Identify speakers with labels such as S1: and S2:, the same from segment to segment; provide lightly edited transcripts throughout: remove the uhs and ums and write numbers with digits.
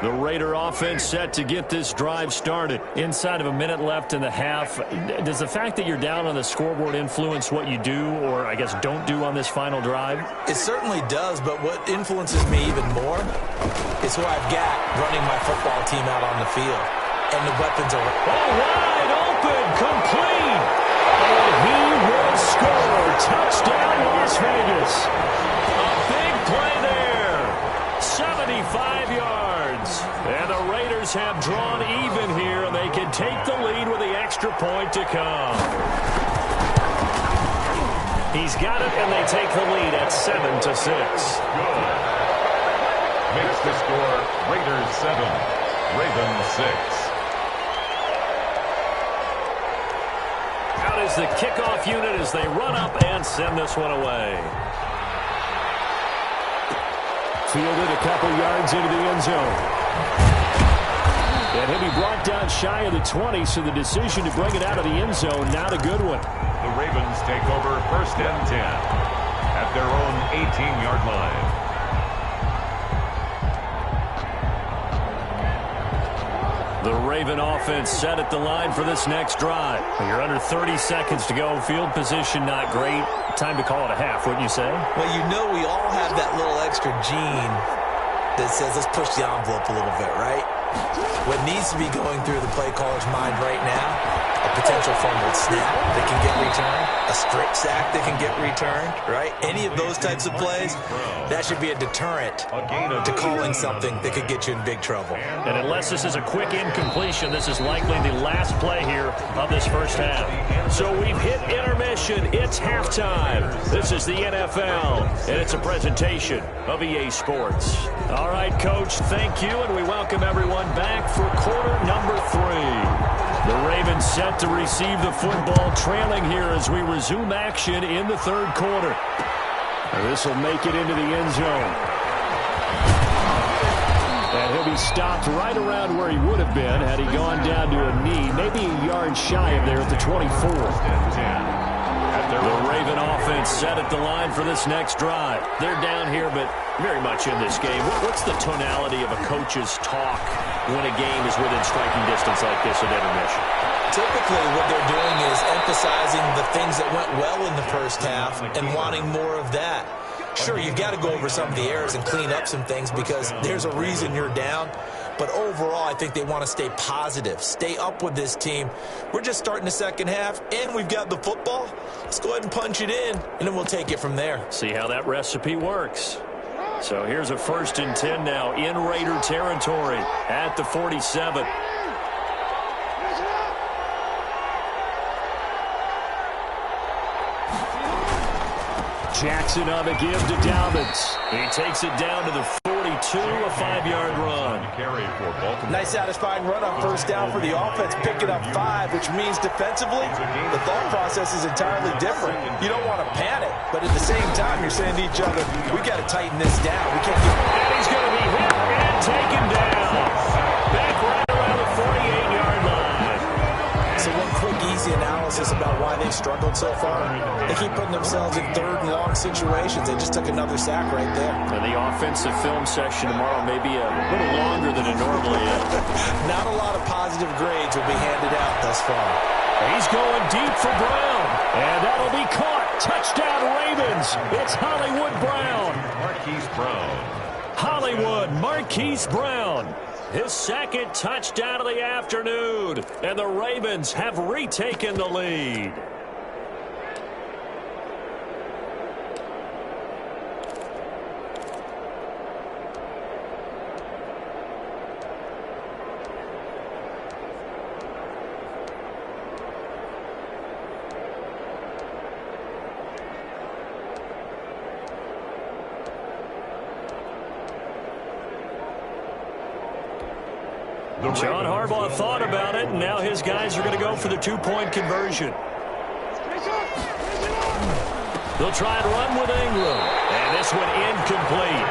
S1: The Raider offense set to get this drive started. Inside of a minute left in the half, does the fact that you're down on the scoreboard influence what you do or, I guess, don't do on this final drive?
S2: It certainly does, but what influences me even more is who I've got running my football team out on the field. And the weapons are...
S1: Oh, wide open, complete. And he will score. Touchdown, Las Vegas. A big play there. 75 yards. And the Raiders have drawn even here, and they can take the lead with the extra point to come. He's got it, and they take the lead at 7-6.
S3: Makes the score Raiders 7, Ravens 6.
S1: Out is the kickoff unit as they run up and send this one away. Fielded a couple yards into the end zone. And he'll be brought down shy of the 20, so the decision to bring it out of the end zone, not a good one.
S3: The Ravens take over 1st and 10 at their own 18-yard line.
S1: The Raven offense set at the line for this next drive. You're under 30 seconds to go. Field position not great. Time to call it a half, wouldn't you say?
S2: Well, you know we all have that little extra gene that says let's push the envelope a little bit, right? What needs to be going through the play caller's mind right now, a potential fumbled snap that can get returned, a strip sack that can get returned, right? Any of those types of plays, that should be a deterrent to calling something that could get you in big trouble.
S1: And unless this is a quick incompletion, this is likely the last play here of this first half. So we've hit intermission. It's halftime. This is the NFL, and it's a presentation of EA Sports. All right, Coach, thank you, and we welcome everyone back for quarter number 3. The Ravens set to receive the football, trailing here as we resume action in the third quarter. This will make it into the end zone. And he'll be stopped right around where he would have been had he gone down to a knee, maybe a yard shy of there at the 24. The Raven offense set at the line for this next drive. They're down here, but very much in this game. What's the tonality of a coach's talk when a game is within striking distance like this at intermission?
S2: Typically, what they're doing is emphasizing the things that went well in the first half and wanting more of that. Sure, you've got to go over some of the errors and clean up some things because there's a reason you're down. But overall, I think they want to stay positive, stay up with this team. We're just starting the second half, and we've got the football. Let's go ahead and punch it in, and then we'll take it from there.
S1: See how that recipe works. So here's a 1st and 10 now in Raider territory at the 47. Jackson on the give to Dobbins. He takes it down to the 42, a 5-yard run.
S2: Nice satisfying run on first down for the offense, picking up 5, which means defensively, the thought process is entirely different. You don't want to panic, but at the same time, you're saying to each other, we got to tighten this down. We can't get...
S1: And he's going to be hit and taken down. Back right around the 48-yard line.
S2: So one quick, easy analysis about why they've struggled so far. They keep putting themselves in third and long situations. They just took another sack right there.
S1: And the offensive film session tomorrow may be a little longer than it normally is.
S2: Not a lot of positive grades will be handed out thus far.
S1: He's going deep for Brown. And that'll be caught. Touchdown Ravens. It's Hollywood Brown.
S3: Marquise Brown.
S1: Hollywood Marquise Brown. His second touchdown of the afternoon. And the Ravens have retaken the lead. John Harbaugh thought about it, and now his guys are going to go for the 2-point conversion. They'll try and run with Ingram, and this one incomplete.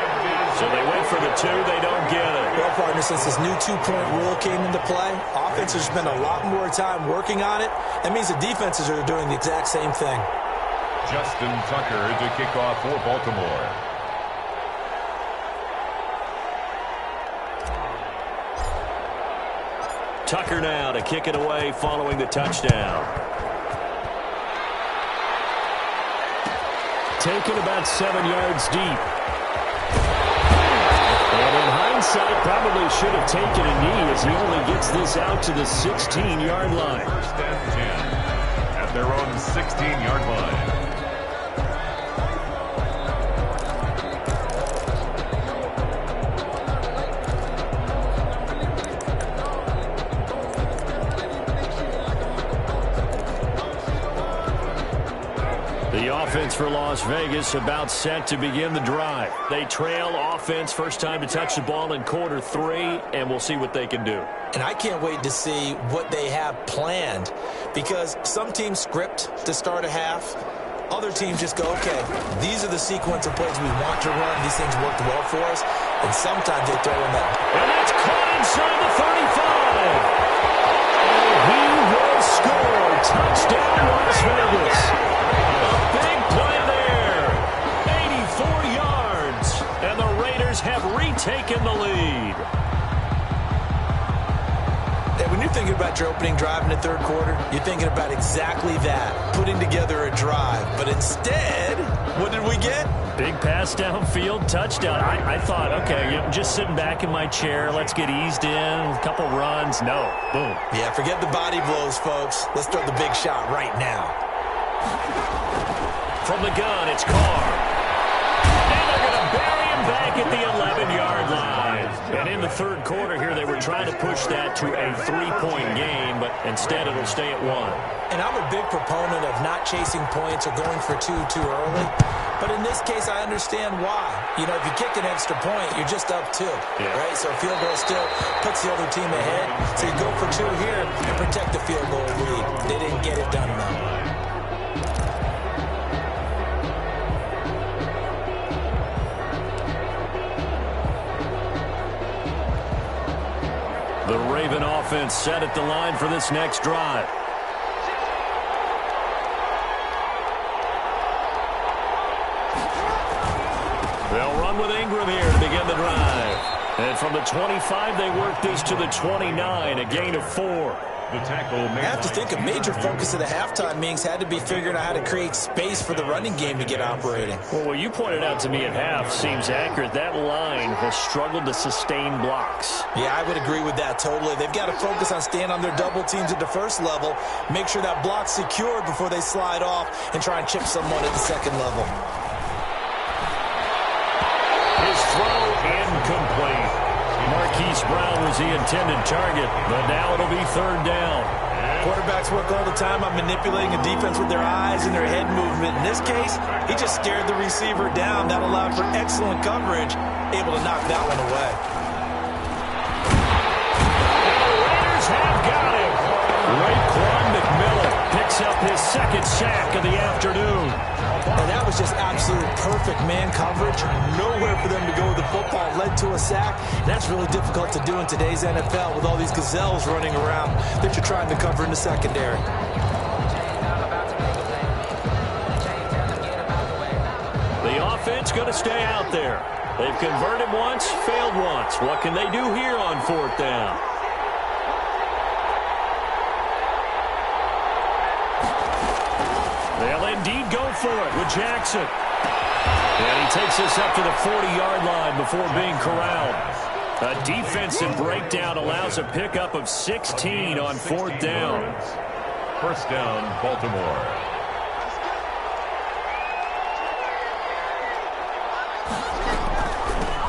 S1: So they went for the 2, they don't get it.
S2: Well, partner, since this new 2-point rule came into play, offenses spend a lot more time working on it. That means the defenses are doing the exact same thing.
S3: Justin Tucker to kick off for Baltimore.
S1: Tucker now to kick it away following the touchdown. Taken about 7 yards deep. And in hindsight, probably should have taken a knee as he only gets this out to the 16-yard line.
S3: First and 10 at their own 16-yard line.
S1: The offense for Las Vegas about set to begin the drive. They trail offense, first time to touch the ball in quarter 3, and we'll see what they can do.
S2: And I can't wait to see what they have planned, because some teams script to start a half. Other teams just go, okay, these are the sequence of plays we want to run. These things worked well for us. And sometimes they throw in that.
S1: And that's caught inside the 35. And he will score. Touchdown, Las Vegas. Big play there. 84 yards. And the Raiders have retaken the lead.
S2: And when you're thinking about your opening drive in the third quarter, you're thinking about exactly that, putting together a drive. But instead, what did we get?
S1: Big pass downfield, touchdown. I thought, okay, just sitting back in my chair, let's get eased in, a couple runs. No, boom.
S2: Yeah, forget the body blows, folks. Let's throw the big shot right now.
S1: From the gun, it's Carr. And they're going to bury him back at the 11-yard line. And in the third quarter here, they were trying to push that to a 3-point game, but instead it'll stay at 1.
S2: And I'm a big proponent of not chasing points or going for two too early. But in this case, I understand why. You know, if you kick an extra point, you're just up 2, right? So a field goal still puts the other team ahead. So you go for 2 here and protect the field goal lead. They didn't get it done, though.
S1: The Raven offense set at the line for this next drive. They'll run with Ingram here to begin the drive. And from the 25, they work this to the 29, a gain of 4.
S3: The tackle
S2: I have to think a major focus of the halftime meetings had to be figuring out how to create space for the running game to get operating.
S1: Well, what you pointed out to me at half seems accurate. That line has struggled to sustain blocks.
S2: Yeah, I would agree with that totally. They've got to focus on staying on their double teams at the first level, make sure that block's secured before they slide off, and try and chip someone at the second level.
S1: His throw incomplete. Marquise Brown was the intended target, but now it'll be third down.
S2: Quarterbacks work all the time on manipulating a defense with their eyes and their head movement. In this case, he just stared the receiver down. That allowed for excellent coverage, able to knock that one away.
S1: The Raiders have got him. Raekwon McMillan picks up his second sack of the afternoon.
S2: And that was just absolute perfect man coverage. Nowhere for them to go with the football. Led to a sack. That's really difficult to do in today's NFL with all these gazelles running around that you're trying to cover in the secondary.
S1: The offense going to stay out there. They've converted once, failed once. What can they do here on fourth down? They'll indeed go for it with Jackson. And he takes us up to the 40-yard line before being corralled. A defensive breakdown allows a pickup of 16 on fourth down.
S3: First down, Baltimore.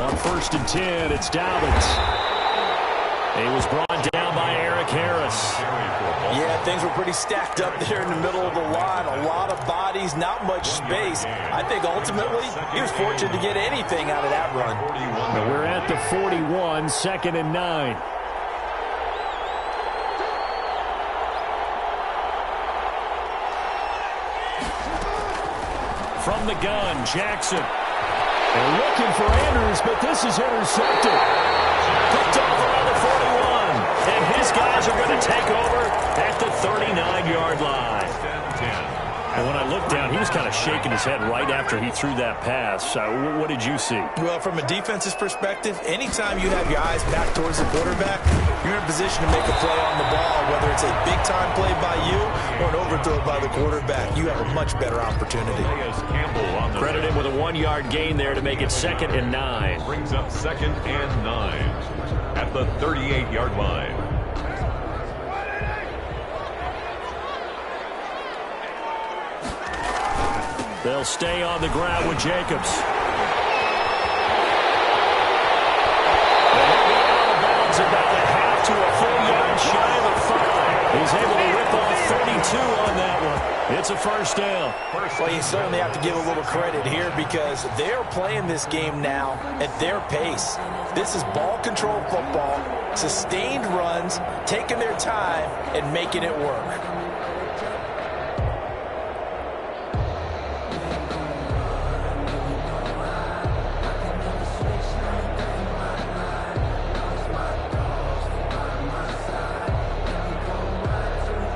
S1: On 1st and 10, it's Dobbins. He was brought down by Eric Harris.
S2: Yeah, things were pretty stacked up there in the middle of the line. A lot of bodies, not much space. I think ultimately he was fortunate to get anything out of that run.
S1: We're at the 41, 2nd and 9. From the gun, Jackson. They're looking for Andrews, but this is intercepted. Picked off around the 41. And his guys are going to take over at the 39-yard line. And when I looked down, he was kind of shaking his head right after he threw that pass. What did you see?
S2: Well, from a defense's perspective, anytime you have your eyes back towards the quarterback, you're in a position to make a play on the ball, whether it's a big-time play by you or an overthrow by the quarterback. You have a much better opportunity.
S1: Credit him with a 1-yard gain there to make it 2nd and 9.
S3: Brings up 2nd and 9 at the 38-yard line.
S1: They'll stay on the ground with Jacobs. About a half to a full yard shy of a 5. He's able to rip off 32 on that one. It's a first down.
S2: Well, you certainly have to give a little credit here because they're playing this game now at their pace. This is ball control football, sustained runs, taking their time and making it work.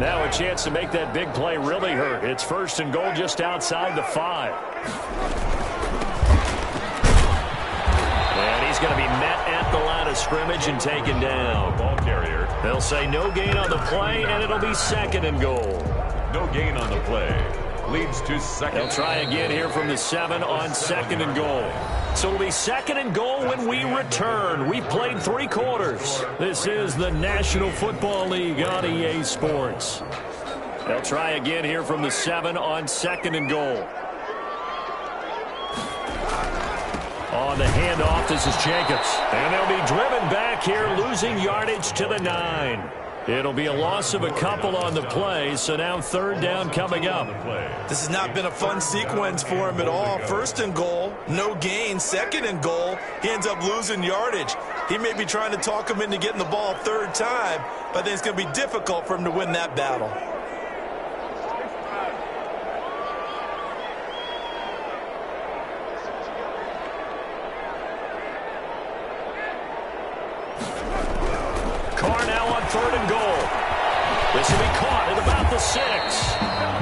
S1: Now a chance to make that big play really hurt. It's 1st and goal just outside the 5. And he's going to be met at the line of scrimmage and taken down.
S3: Ball carrier.
S1: They'll say no gain on the play, and it'll be 2nd and goal.
S3: No gain on the play. Leads to 2nd.
S1: They'll try again here from the 7 on 2nd and goal. So it'll be 2nd and goal when we return. We've played 3 quarters. This is the National Football League on EA Sports. They'll try again here from the 7 on 2nd and goal. On the handoff, this is Jacobs. And they'll be driven back here, losing yardage to the 9. It'll be a loss of a couple on the play, so now 3rd down coming up.
S2: This has not been a fun sequence for him at all. 1st and goal, no gain. 2nd and goal, he ends up losing yardage. He may be trying to talk him into getting the ball 3rd time, but I think it's going to be difficult for him to win that battle.
S1: Carr now on 3rd and goal. This will be caught at about the 6.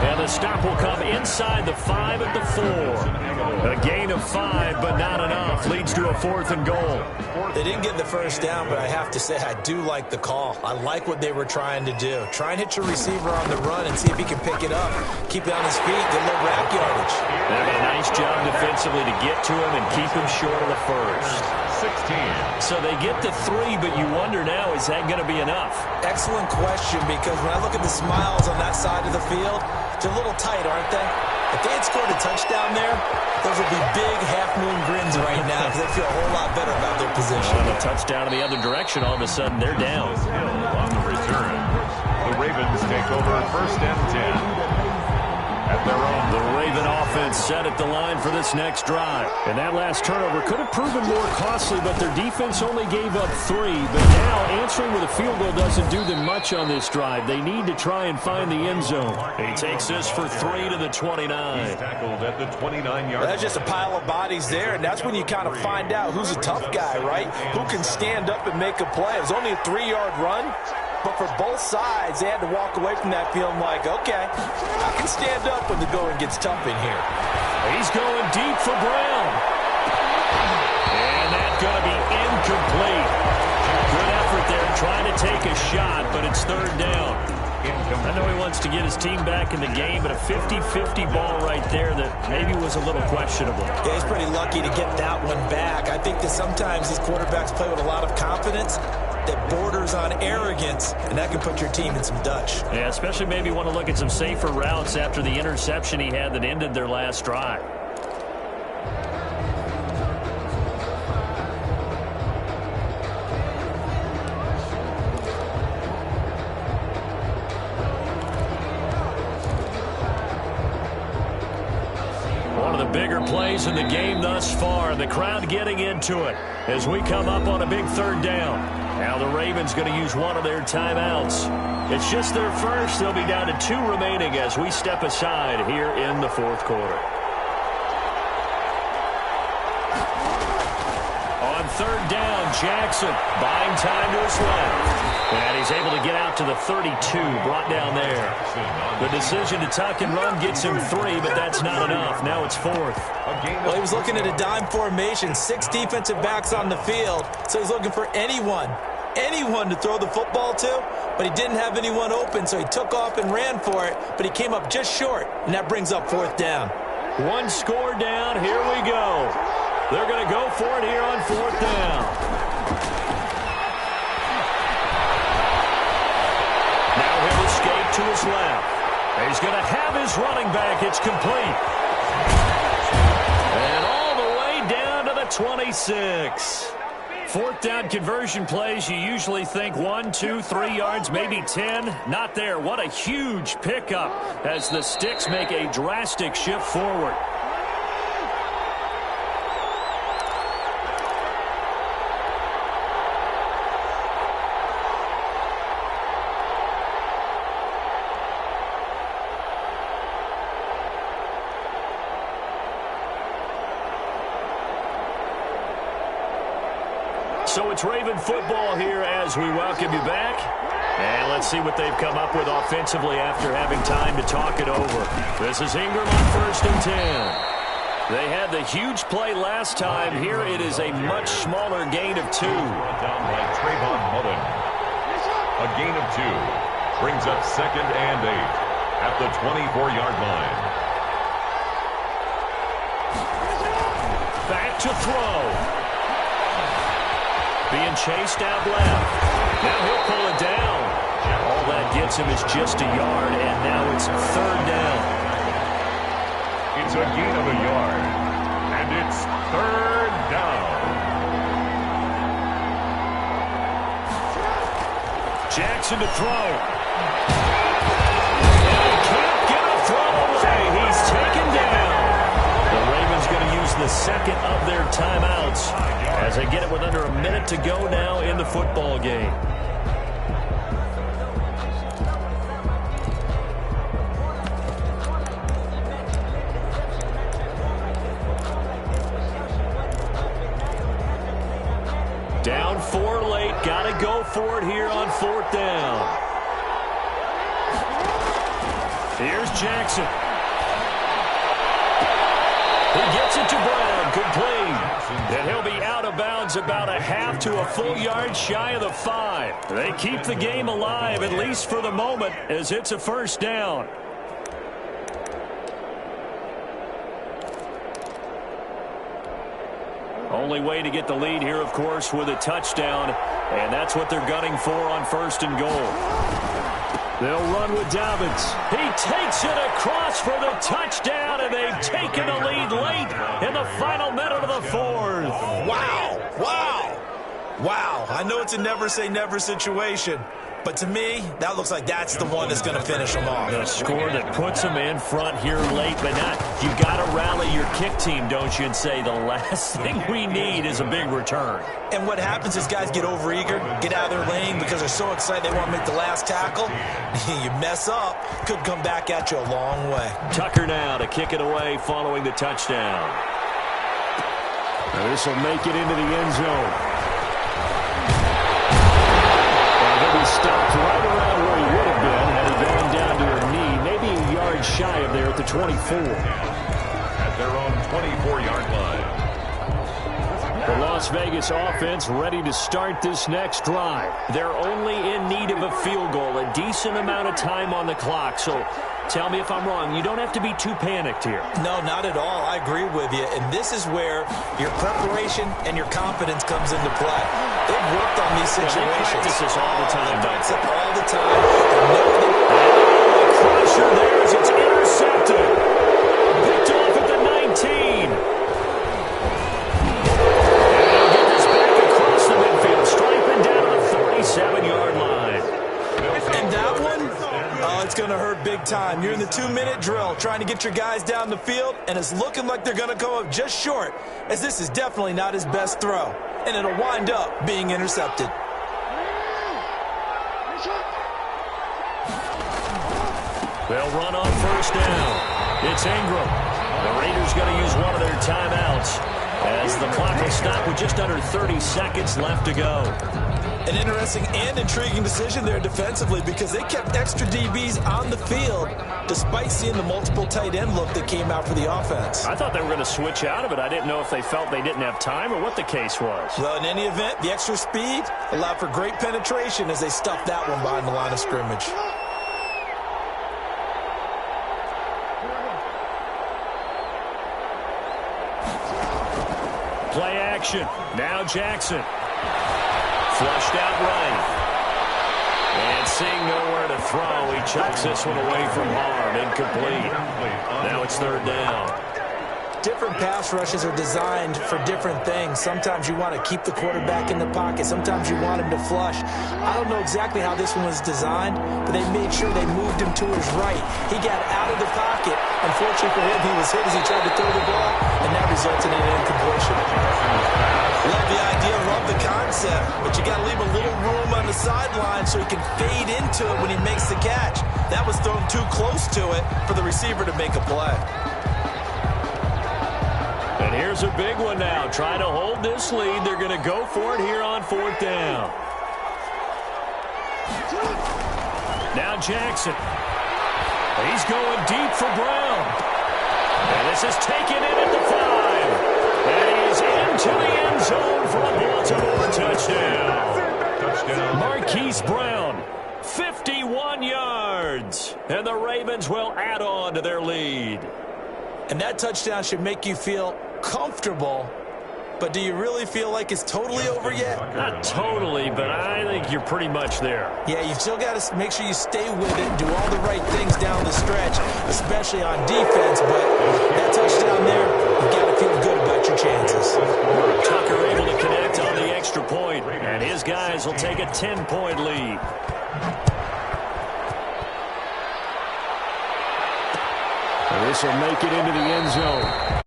S1: And the stop will come inside the 5 at the 4. A gain of 5, but not enough. Leads to a 4th and goal.
S2: They didn't get the first down, but I have to say I do like the call. I like what they were trying to do. Try and hit your receiver on the run and see if he can pick it up. Keep it on his feet, get a little rack yardage.
S1: They did a nice job defensively to get to him and keep him short of the 1st.
S3: 16.
S1: So they get to 3, but you wonder now, is that going to be enough?
S2: Excellent question, because when I look at the smiles on that side of the field, they're a little tight, aren't they? If they had scored a touchdown there, those would be big half-moon grins right now because they feel a whole lot better about their position.
S1: On a touchdown in the other direction, all of a sudden they're down.
S3: On the return, the Ravens take over 1st and 10. At their own.
S1: The Raven offense set at the line for this next drive. And that last turnover could have proven more costly, but their defense only gave up 3. But now answering with a field goal doesn't do them much on this drive. They need to try and find the end zone. He takes this for 3 to the 29.
S3: He's tackled at the 29-yard line.
S2: That's just a pile of bodies there, and that's when you kind of find out who's a tough guy, right? Who can stand up and make a play. It was only a 3-yard run. But for both sides, they had to walk away from that feeling like, okay, I can stand up when the going gets tough in here.
S1: He's going deep for Brown. And that's going to be incomplete. Good effort there trying to take a shot, but it's 3rd down. I know he wants to get his team back in the game, but a 50-50 ball right there that maybe was a little questionable.
S2: Yeah, he's pretty lucky to get that one back. I think that sometimes these quarterbacks play with a lot of confidence that borders on arrogance, and that can put your team in some Dutch.
S1: Yeah, especially maybe want to look at some safer routes after the interception he had that ended their last drive. One of the bigger plays in the game thus far, and the crowd getting into it as we come up on a big 3rd down. Now the Ravens going to use one of their timeouts. It's just their first. They'll be down to 2 remaining as we step aside here in the 4th quarter. On 3rd down, Jackson buying time to his left. And he's able to get out to the 32, brought down there. The decision to tuck and run gets him 3, but that's not enough. Now it's 4th.
S2: Well, he was looking at a dime formation, 6 defensive backs on the field, so he's looking for anyone to throw the football to, but he didn't have anyone open, so he took off and ran for it, but he came up just short, and that brings up 4th down.
S1: 1 score down. Here we go. They're going to go for it here on 4th down. Escape to his left. He's going to have his running back. It's complete. And all the way down to the 26. 4th down conversion plays, you usually think 1, 2, 3 yards, maybe 10. Not there. What a huge pickup as the Sticks make a drastic shift forward. So it's Raven football here as we welcome you back. And let's see what they've come up with offensively after having time to talk it over. This is Ingram on 1st and 10. They had the huge play last time. Here it is a much smaller gain of 2.
S3: Down by Trayvon Mullen. A gain of 2 brings up 2nd and 8 at the 24-yard line.
S1: Back to throw. Being chased out left. Now he'll pull it down. All that gets him is just a yard, and now it's 3rd down.
S3: It's a gain of a yard, and it's 3rd down.
S1: Jackson to throw. And he can't get a throw away. He's taken down. The Ravens going to use the 2nd of their timeouts as they get it with under a minute to go now in the football game. Down 4 late. Got to go for it here on 4th down. Here's Jackson. He gets it to Brown, complete. And he'll be out of bounds about a half to a full yard shy of the 5. They keep the game alive, at least for the moment, as it's a 1st down. Only way to get the lead here, of course, with a touchdown, and that's what they're gunning for on 1st and goal. They'll run with Dobbins. He takes it across for the touchdown, and they've taken the lead late in the final minute of the 4th.
S2: Wow. Wow. Wow. I know it's a never-say-never situation, but to me, that looks like that's the one that's going to finish them off.
S1: The score that puts them in front here late, but not. You got to rally your kick team, don't you, and say the last thing we need is a big return.
S2: And what happens is guys get overeager, get out of their lane because they're so excited they want to make the last tackle. You mess up, could come back at you a long way.
S1: Tucker now to kick it away following the touchdown. Now this will make it into the end zone. And he'll be stopped right around where he would have been had he gone down to her knee, maybe a yard shy of there at the 24.
S3: At their own 24-yard line.
S1: The Las Vegas offense ready to start this next drive. They're only in need of a field goal, a decent amount of time on the clock. So tell me if I'm wrong. You don't have to be too panicked here.
S2: No, not at all. I agree with you. And this is where your preparation and your confidence comes into play. They've worked on these situations.
S1: They practice this all the time.
S2: They practice it all the time.
S1: Crusher there as it's intercepted. Picked off at the 19. Striping down to the 47-yard line.
S2: And that one, it's going to hurt big time. You're in the 2-minute drill trying to get your guys down the field, and it's looking like they're going to go up just short, as this is definitely not his best throw. And it'll wind up being intercepted.
S1: They'll run on 1st down. It's Ingram. The Raiders going to use one of their timeouts. as the clock will stop with just under 30 seconds left to go.
S2: An interesting and intriguing decision there defensively because they kept extra DBs on the field despite seeing the multiple tight end look that came out for the offense.
S1: I thought they were going to switch out of it. I didn't know if they felt they didn't have time or what the case was.
S2: Well, in any event, the extra speed allowed for great penetration as they stuffed that one behind the line of scrimmage.
S1: Play action. Now Jackson. Flushed out right. And seeing nowhere to throw, he chucks this one away from harm. Incomplete. Now it's third down.
S2: Different pass rushes are designed for different things. Sometimes you want to keep the quarterback in the pocket. Sometimes you want him to flush. I don't know exactly how this one was designed, but they made sure they moved him to his right. He got out of the pocket. Unfortunately for him, he was hit as he tried to throw the ball, and that resulted in an incompletion. Love the idea, love the concept, but you got to leave a little room on the sideline so he can fade into it when he makes the catch. That was thrown too close to it for the receiver to make a play.
S1: And here's a big one now. Trying to hold this lead. They're going to go for it here on fourth down. Now Jackson. He's going deep for Brown. And this is taken in at the 5. And he's into the end zone for a Baltimore touchdown. Marquise Brown, 51 yards. And the Ravens will add on to their lead.
S2: And that touchdown should make you feel comfortable, but do you really feel like it's totally over yet?
S1: Not totally, but I think you're pretty much there.
S2: Yeah, you've still got to make sure you stay with it and do all the right things down the stretch, especially on defense, but that touchdown there, you've got to feel good about your chances.
S1: Tucker able to connect on the extra point, and his guys will take a 10-point lead. This will make it into the end zone.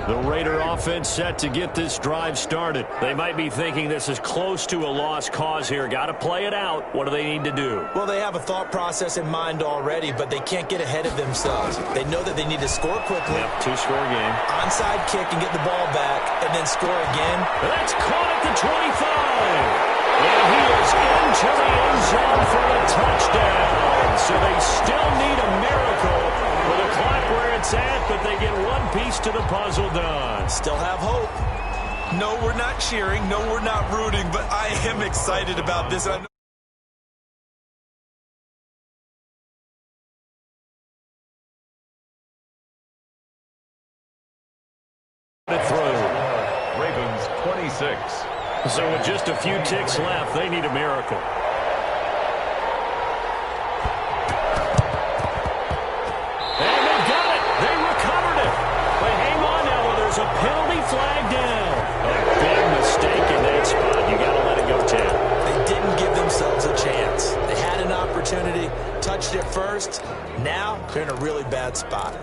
S1: The Raider offense set to get this drive started. They might be thinking this is close to a lost cause here. Got to play it out. What do they need to do?
S2: Well, they have a thought process in mind already, but they can't get ahead of themselves. They know that they need to score quickly.
S1: Yep, two-score game.
S2: Onside kick and get the ball back, and then score again.
S1: That's caught at the 25. And he is into the end zone for a touchdown. So they still need a miracle with the clock where it's at, but they get one piece to the puzzle done.
S2: Still have hope. No, we're not cheering. No, we're not rooting, but I am excited about this. Through.
S3: Ravens 26.
S1: So with just a few ticks left, they need a miracle. And they got it. They recovered it. But hang on now, there's a penalty flag down. A big mistake in that spot. You got to let it go, Ted.
S2: They didn't give themselves a chance. They had an opportunity, touched it first. Now they're in a really bad spot.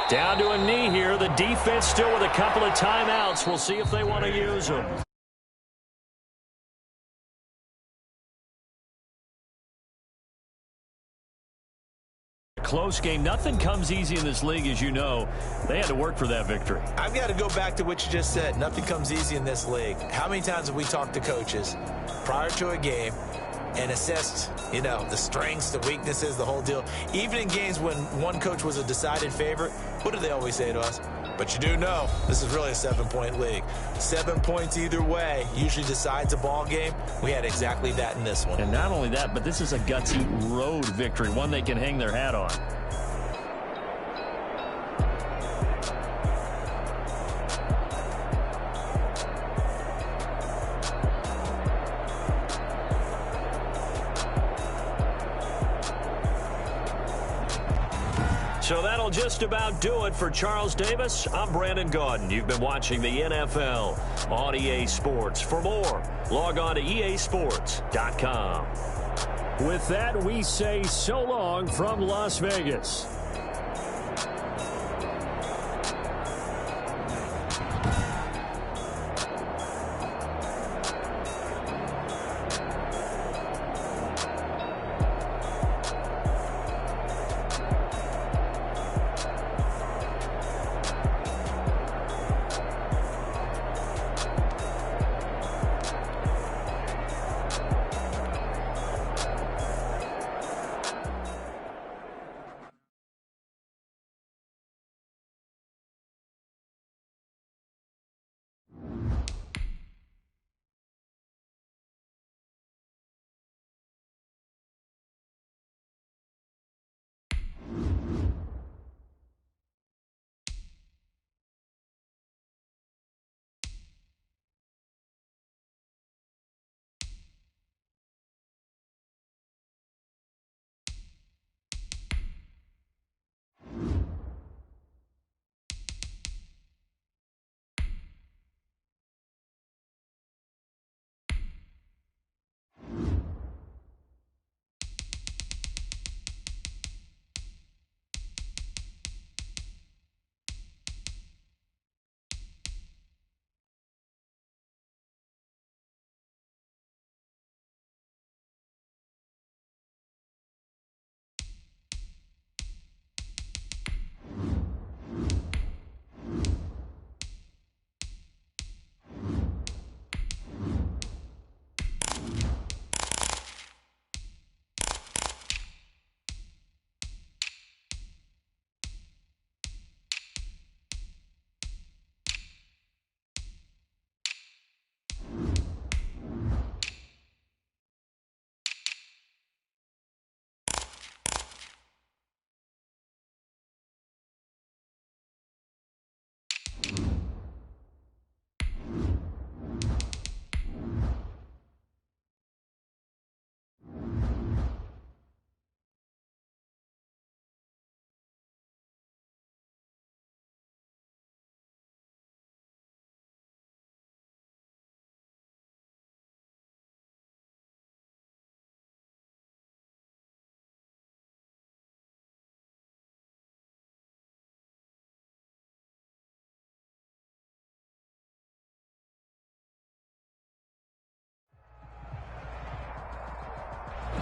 S1: Down to a knee here. The defense still with a couple of timeouts. We'll see if they want to use them. Close game. Nothing comes easy in this league, as you know. They had to work for that victory.
S2: I've got to go back to what you just said. Nothing comes easy in this league. How many times have we talked to coaches prior to a game and assessed, you know, the strengths, the weaknesses, the whole deal? Even in games when one coach was a decided favorite, what do they always say to us? But you do know this is really a 7-point league. 7 points either way usually decides a ball game. We had exactly that in this one.
S1: And not only that, but this is a gutsy road victory, one they can hang their hat on. So that'll just about do it for Charles Davis. I'm Brandon Gaudin. You've been watching the NFL on EA Sports. For more, log on to easports.com.
S4: With that, we say so long from Las Vegas.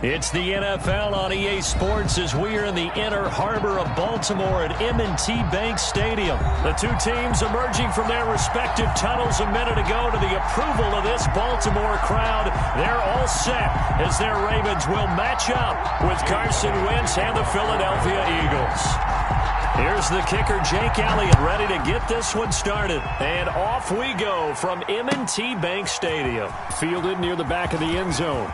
S1: It's the NFL on EA Sports as we are in the inner harbor of Baltimore at M&T Bank Stadium. The two teams emerging from their respective tunnels a minute ago to the approval of this Baltimore crowd. They're all set as their Ravens will match up with Carson Wentz and the Philadelphia Eagles. Here's the kicker, Jake Elliott, ready to get this one started. And off we go from M&T Bank Stadium.
S4: Fielded near the back of the end zone.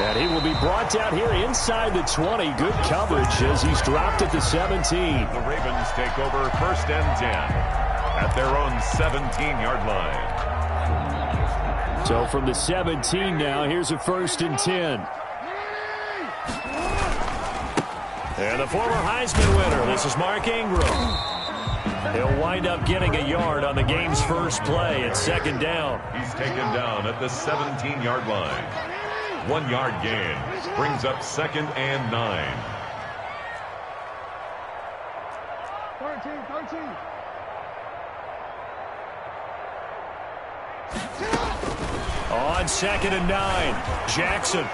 S4: And he will be brought down here inside the 20. Good coverage as he's dropped at the 17.
S3: The Ravens take over 1st and 10 at their own 17-yard line.
S4: So from the 17 now, here's a 1st and 10.
S1: And the former Heisman winner, this is Mark Ingram. He'll wind up getting a yard on the game's first play at 2nd down.
S3: He's taken down at the 17-yard line. 1-yard gain brings up 2nd and 9.
S5: 13.
S1: On 2nd and 9, Jackson.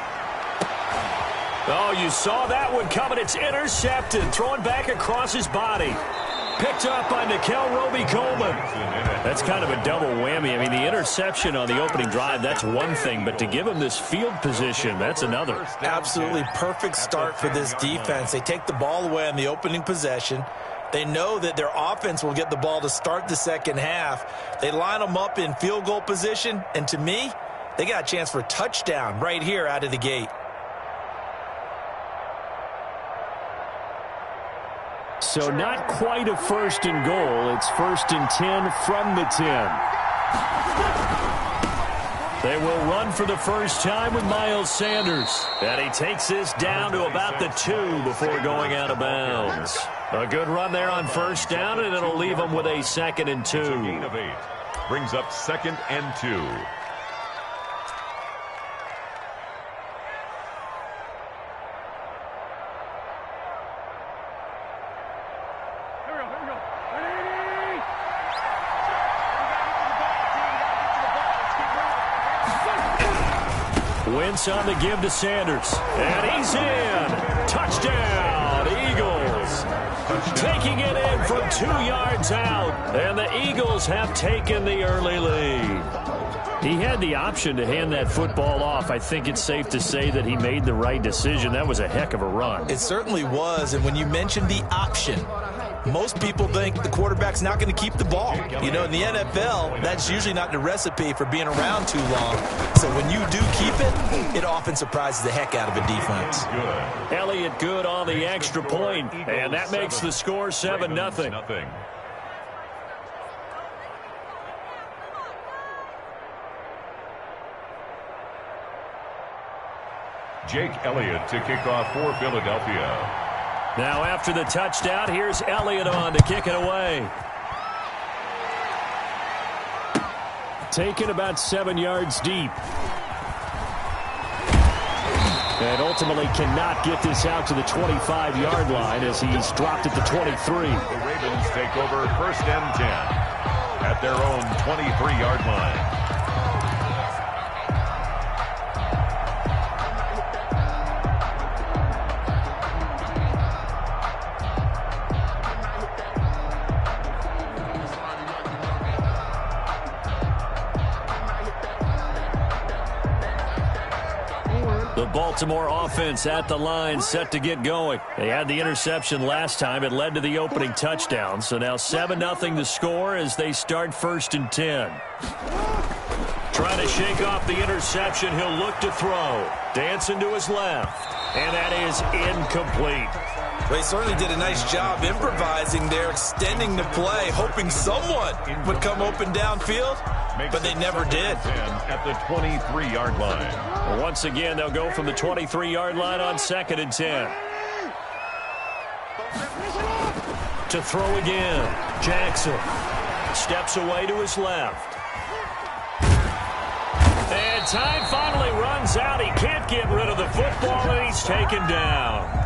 S1: Oh, you saw that one coming. It's intercepted. Thrown back across his body. Picked up by Nickel Roby-Coleman. That's kind of a double whammy. I mean, the interception on the opening drive, that's one thing. But to give him this field position, that's another.
S2: Absolutely perfect start for this defense. They take the ball away on the opening possession. They know that their offense will get the ball to start the second half. They line them up in field goal position. And to me, they got a chance for a touchdown right here out of the gate.
S4: So not quite a 1st and goal. It's 1st and 10 from the 10. They will run for the first time with Miles Sanders. And he takes this down to about the 2 before going out of bounds. A good run there on first down, and it'll leave them with a 2nd and 2.
S3: It's a gain of 8. Brings up 2nd and 2.
S4: Wentz on the give to Sanders. And he's in. Touchdown, Eagles. Taking it in from 2 yards out. And the Eagles have taken the early lead. He had the option to hand that football off. I think it's safe to say that he made the right decision. That was a heck of a run.
S2: It certainly was. And when you mentioned the option, most people think the quarterback's not going to keep the ball. You know, in the NFL, that's usually not the recipe for being around too long. So when you do keep it, it often surprises the heck out of a defense.
S3: Good.
S4: Elliott good on the extra point, and that makes the score 7-0.
S3: Jake Elliott to kick off for Philadelphia.
S4: Now after the touchdown, here's Elliott on to kick it away. Taken about 7 yards deep. And ultimately cannot get this out to the 25-yard line as he's dropped at the 23.
S3: The Ravens take over 1st and 10 at their own 23-yard line.
S4: Baltimore offense at the line, set to get going. They had the interception last time. It led to the opening touchdown. So now 7-0 the score as they start 1st and 10. Trying to shake off the interception. He'll look to throw. Dancing to his left. And that is incomplete.
S2: They certainly did a nice job improvising there, extending the play, hoping someone would come open downfield, but they never did.
S3: At the 23-yard line.
S4: Once again, they'll go from the 23-yard line on 2nd and 10. To throw again. Jackson steps away to his left. And time finally runs out. He can't get rid of the football, and he's taken down.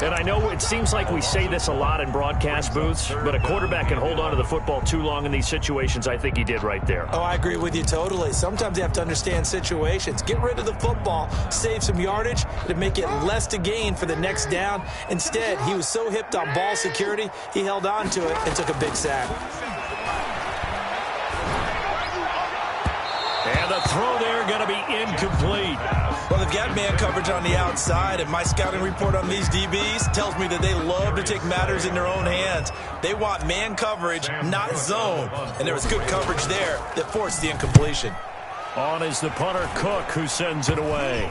S4: And I know it seems like we say this a lot in broadcast booths, but a quarterback can hold on to the football too long in these situations. I think he did right there.
S2: Oh, I agree with you totally. Sometimes you have to understand situations. Get rid of the football, save some yardage to make it less to gain for the next down. Instead, he was so hipped on ball security, he held on to it and took a big sack.
S4: And the throw there going to be incomplete.
S2: Well, they've got man coverage on the outside, and my scouting report on these DBs tells me that they love to take matters in their own hands. They want man coverage, not zone. And there was good coverage there that forced the incompletion.
S4: On is the punter, Cook, who sends it away.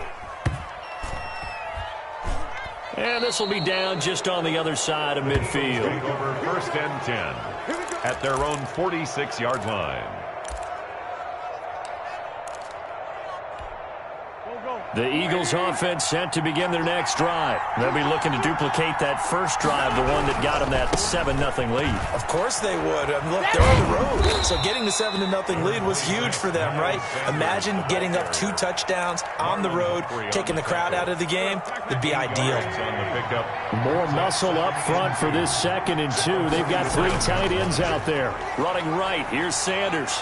S4: And this will be down just on the other side of midfield.
S3: Take over 1st and 10 at their own 46-yard line.
S4: The Eagles offense set to begin their next drive. They'll be looking to duplicate that first drive, the one that got them that 7-0 lead.
S2: Of course they would. Look, they're on the road. So getting the 7-0 lead was huge for them, right? Imagine getting up 2 touchdowns on the road, taking the crowd out of the game. It'd be ideal.
S4: More muscle up front for this 2nd and 2. They've got 3 tight ends out there. Running right, here's Sanders.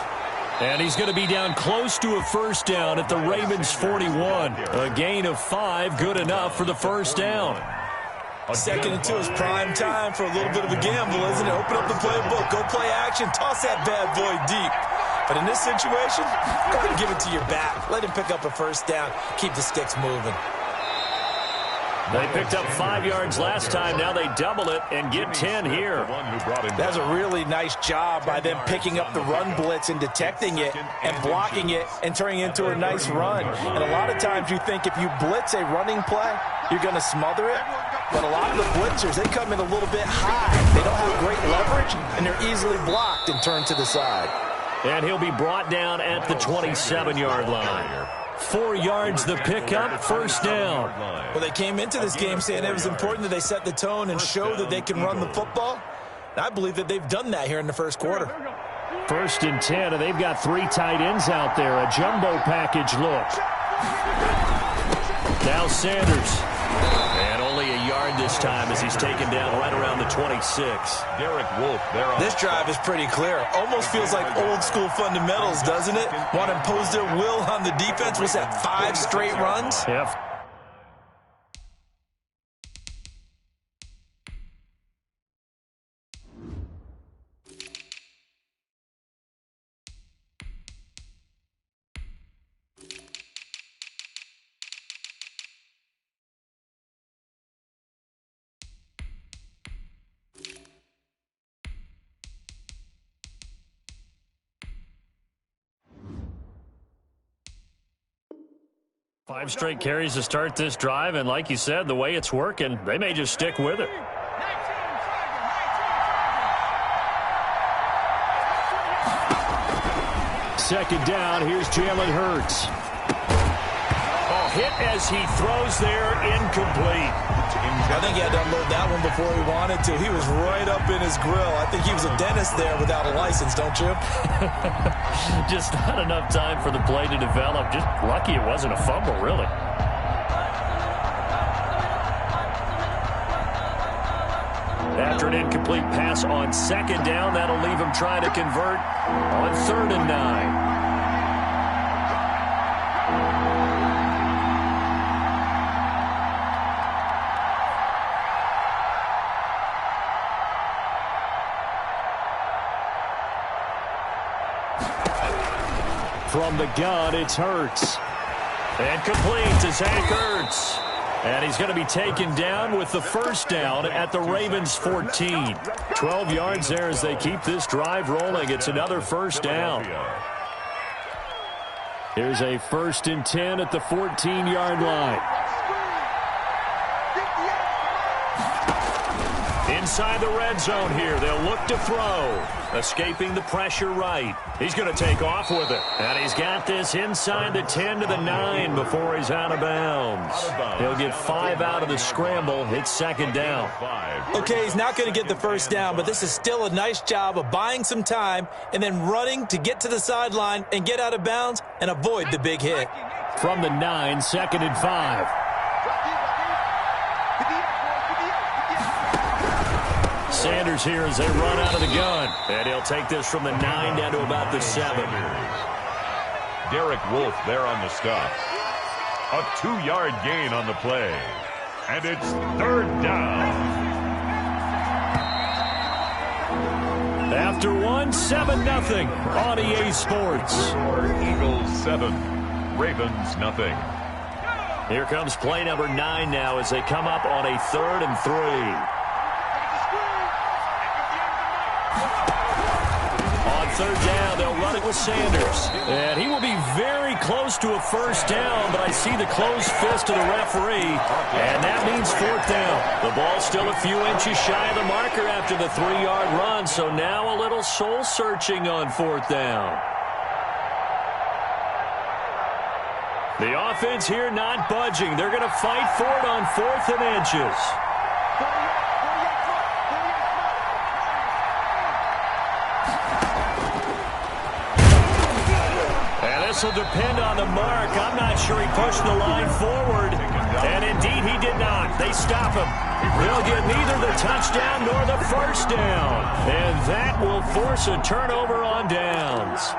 S4: And he's going to be down close to a first down at the Ravens 41. A gain of 5, good enough for the first down.
S2: 2nd and 2 is prime time for a little bit of a gamble, isn't it? Open up the playbook, go play action, toss that bad boy deep. But in this situation, go ahead and give it to your back. Let him pick up a first down, keep the sticks moving.
S4: They picked up 5 yards last time. Now they double it and get 10 here.
S2: That's a really nice job by them picking up the run blitz and detecting it and blocking it and turning it into a nice run. And a lot of times you think if you blitz a running play, you're going to smother it. But a lot of the blitzers, they come in a little bit high. They don't have great leverage, and they're easily blocked and turned to the side.
S4: And he'll be brought down at the 27-yard line. 4 yards the pickup, first down.
S2: Well, they came into this game saying it was important that they set the tone and show that they can run the football. I believe that they've done that here in the first quarter.
S4: 1st and 10, and they've got 3 tight ends out there. A jumbo package look. Now Sanders. And only a yard this time as he's taken down right around the 26.
S3: Derek Wolfe there on
S2: this drive is pretty clear. Almost feels like old school fundamentals, doesn't it? Want to impose their will on the defense. What's that, 5 straight runs?
S4: Yep. Five straight carries to start this drive, and like you said, the way it's working, they may just stick with it. Second down, here's Jalen Hurts. Oh, hit as he throws there, incomplete.
S2: I think he had to unload that one before he wanted to. He was right up in his grill. I think he was a dentist there without a license, don't you?
S4: Just not enough time for the play to develop. Just lucky it wasn't a fumble, really. After an incomplete pass on second down, that'll leave him trying to convert on 3rd and 9. From the gun, it's Hurts. And complete to Zach Ertz. And he's going to be taken down with the first down at the Ravens' 14. 12 yards there as they keep this drive rolling. It's another first down. Here's a 1st and 10 at the 14-yard line. Inside the red zone here. They'll look to throw. Escaping the pressure right. He's going to take off with it. And he's got this inside the 10 to the 9 before he's out of bounds. He'll get 5 out of the scramble. It's 2nd down.
S2: Okay, he's not going to get the first down, but this is still a nice job of buying some time and then running to get to the sideline and get out of bounds and avoid the big hit.
S4: From the 9, 2nd and 5. Sanders here as they run out of the gun. And he'll take this from the 9 down to about the 7.
S3: Derek Wolfe there on the stop. A 2-yard gain on the play. And it's 3rd down.
S4: After 7-0 on EA Sports.
S3: Eagles 7, Ravens nothing.
S4: Here comes play number 9 now as they come up on a 3rd and 3. On 3rd down, they'll run it with Sanders. And he will be very close to a first down, but I see the closed fist of the referee, and that means 4th down. The ball's still a few inches shy of the marker after the 3-yard run, so now a little soul-searching on 4th down. The offense here not budging. They're going to fight for it on 4th and inches. This will depend on the mark. I'm not sure he pushed the line forward. And indeed, he did not. They stop him. They'll get neither the touchdown nor the first down. And that will force a turnover on downs.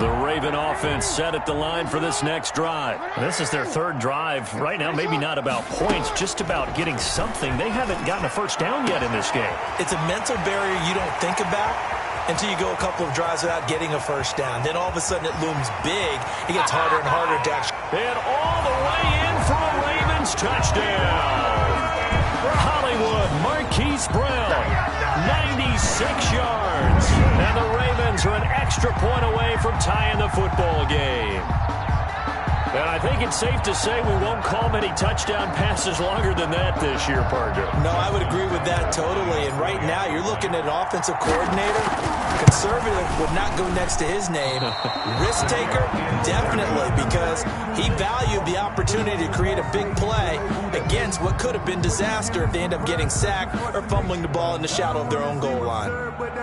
S4: The Raven offense set at the line for this next drive. This is their 3rd drive. Right now, maybe not about points, just about getting something. They haven't gotten a first down yet in this game.
S2: It's a mental barrier you don't think about until you go a couple of drives without getting a first down. Then all of a sudden it looms big. It gets harder and harder to actually.
S4: And all the way in for a Ravens touchdown. Hollywood, Marquise Brown, 96 yards. And the Ravens are an extra point away from tying the football game. And I think think it's safe to say we won't call many touchdown passes longer than that this year, partner.
S2: No, I would agree with that totally. And right now, you're looking at an offensive coordinator. Conservative would not go next to his name. Risk taker, definitely, because he valued the opportunity to create a big play against what could have been disaster if they end up getting sacked or fumbling the ball in the shadow of their own goal line.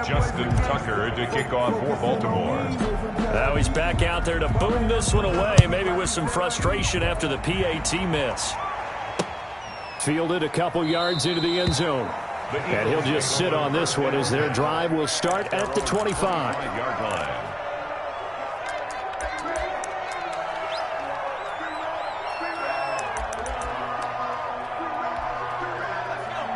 S3: Justin Tucker to kick off for Baltimore.
S4: Now he's back out there to boom this one away, maybe with some frustration after the PAT miss. Fielded a couple yards into the end zone. And he'll just sit on this one as their drive will start at the 25-yard line.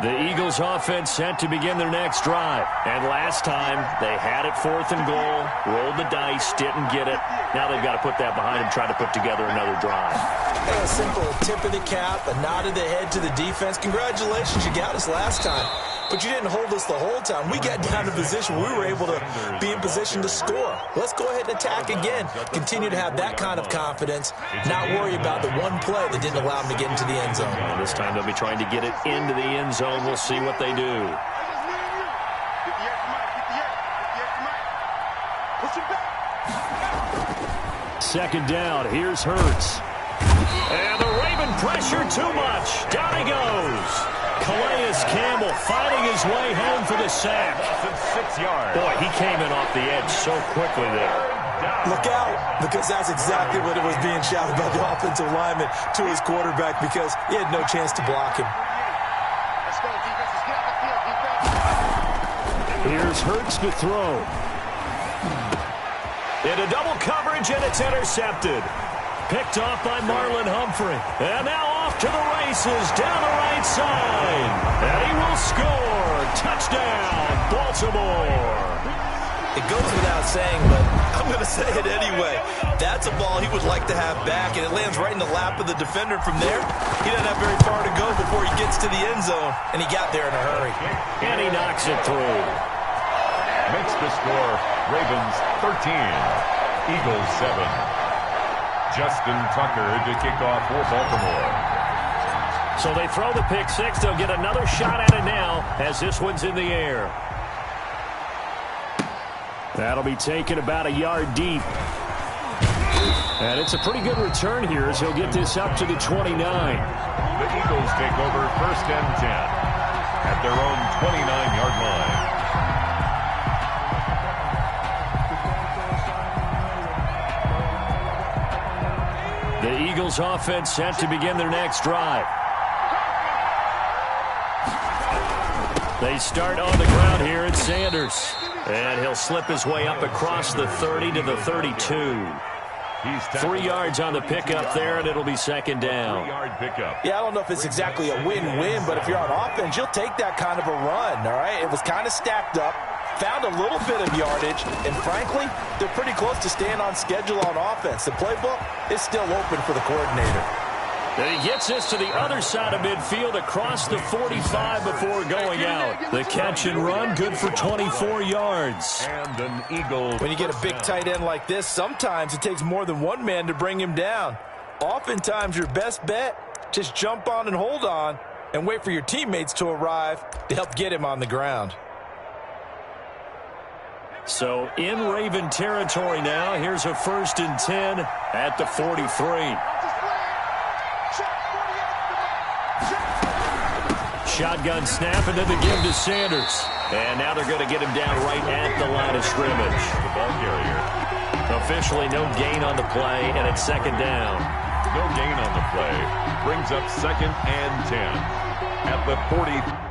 S4: The Eagles offense set to begin their next drive. And last time, they had it 4th and goal, rolled the dice, didn't get it. Now they've got to put that behind them, try to put together another drive.
S2: A simple tip of the cap, a nod of the head to the defense. Congratulations, you got us last time. But you didn't hold us the whole time. We got down to position. We were able to be in position to score. Let's go ahead and attack again. Continue to have that kind of confidence. Not worry about the one play that didn't allow them to get into the end zone.
S4: Well, this time they'll be trying to get it into the end zone. We'll see what they do. Second down. Here's Hurts. And the Raven pressure too much. Down he goes. Calais Campbell fighting his way home for the sack.
S3: 6 yards.
S4: Boy, he came in off the edge so quickly there.
S2: Look out, because that's exactly what it was being shouted by the offensive lineman to his quarterback, because he had no chance to block him.
S4: Here's Hurts to throw. Into double coverage, and it's intercepted. Picked off by Marlon Humphrey. And now off to the races down the right side. And he will score. Touchdown, Baltimore.
S2: It goes without saying, but I'm going to say it anyway. That's a ball he would like to have back, and it lands right in the lap of the defender. From there, he doesn't have very far to go before he gets to the end zone, and he got there in a hurry.
S4: And he knocks it through.
S3: Makes the score Ravens 13, Eagles 7. Justin Tucker to kick off for Baltimore.
S4: So they throw the pick six. They'll get another shot at it now as this one's in the air. That'll be taken about a yard deep. And it's a pretty good return here as he'll get this up to the 29.
S3: The Eagles take over 1st and 10 at their own 29-yard line.
S4: The Eagles offense set to begin their next drive. They start on the ground here at Sanders. And he'll slip his way up across the 30 to the 32. 3 yards on the pickup there, and it'll be second down.
S2: Yeah, I don't know if it's exactly a win-win, but if you're on offense, you'll take that kind of a run, all right? It was kind of stacked up, found a little bit of yardage, and frankly, they're pretty close to staying on schedule on offense. The playbook is still open for the coordinator.
S4: And he gets this to the other side of midfield across the 45 before going out. The catch and run, good for 24 yards.
S3: And an Eagle.
S2: When you get a big tight end like this, sometimes it takes more than one man to bring him down. Oftentimes, your best bet, just jump on and hold on and wait for your teammates to arrive to help get him on the ground.
S4: So in Raven territory now, here's a 1st and 10 at the 43. Shotgun snap, and then the give to Sanders. And now they're going to get him down right at the line of scrimmage.
S3: The ball carrier.
S4: Officially no gain on the play, and it's second down.
S3: No gain on the play. Brings up 2nd and 10 at the 40.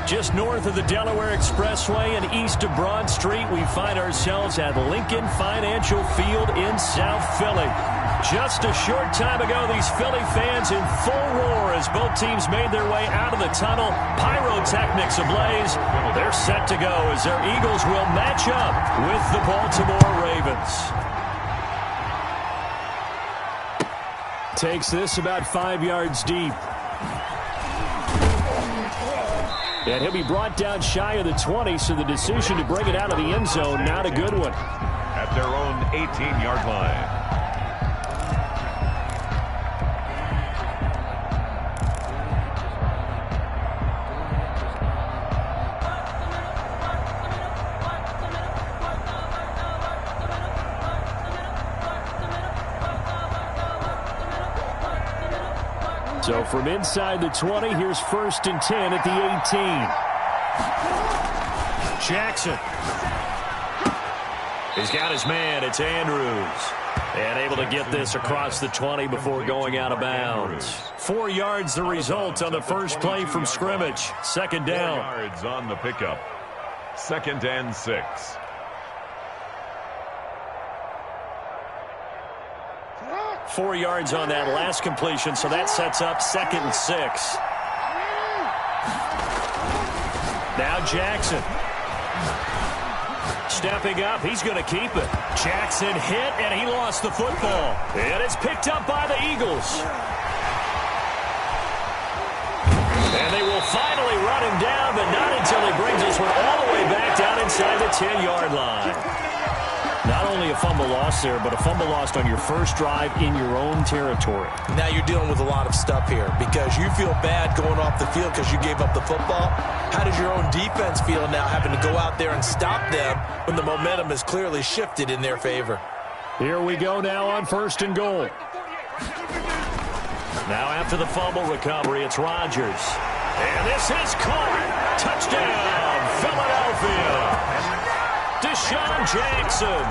S4: Just north of the Delaware Expressway and east of Broad Street, we find ourselves at Lincoln Financial Field in South Philly. Just a short time ago, these Philly fans in full roar as both teams made their way out of the tunnel. Pyrotechnics ablaze. They're set to go as their Eagles will match up with the Baltimore Ravens. Takes this about 5 yards deep. And he'll be brought down shy of the 20, so the decision to bring it out of the end zone, not a good one.
S3: At their own 18-yard line.
S4: So from inside the 20, here's 1st and 10 at the 18. Jackson. He's got his man. It's Andrews. And able to get this across the 20 before going out of bounds. 4 yards the result on the first play from scrimmage. Second down.
S3: 4 yards on the pickup. 2nd and 6.
S4: Four yards on that last completion, so that sets up 2nd and 6. Now Jackson. Stepping up, he's going to keep it. Jackson hit, and he lost the football. And it's picked up by the Eagles. And they will finally run him down, but not until he brings this one all the way back down inside the 10-yard line. Not only a fumble loss there, but a fumble lost on your first drive in your own territory.
S2: Now you're dealing with a lot of stuff here because you feel bad going off the field because you gave up the football. How does your own defense feel now having to go out there and stop them when the momentum has clearly shifted in their favor?
S4: Here we go now on 1st and goal. Now after the fumble recovery, it's Rodgers. And this is caught. Touchdown, Philadelphia. Deshaun Jackson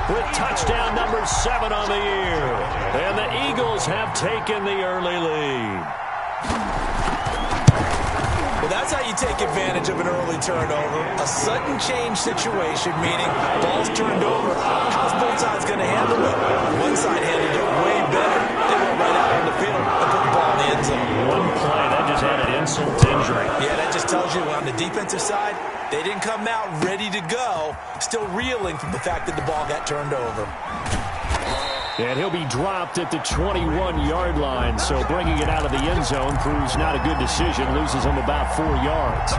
S4: with touchdown number 7 on the year. And the Eagles have taken the early lead.
S2: Well, that's how you take advantage of an early turnover. A sudden change situation, meaning ball's turned over. How's both sides going to handle it? One side handled it way better. They went right out on the field and put the ball in the end zone.
S4: One play, that just added insult to injury.
S2: Yeah, that just tells you on the defensive side, they didn't come out ready to go, still reeling from the fact that the ball got turned over.
S4: And he'll be dropped at the 21-yard line, so bringing it out of the end zone proves not a good decision, loses him about 4 yards.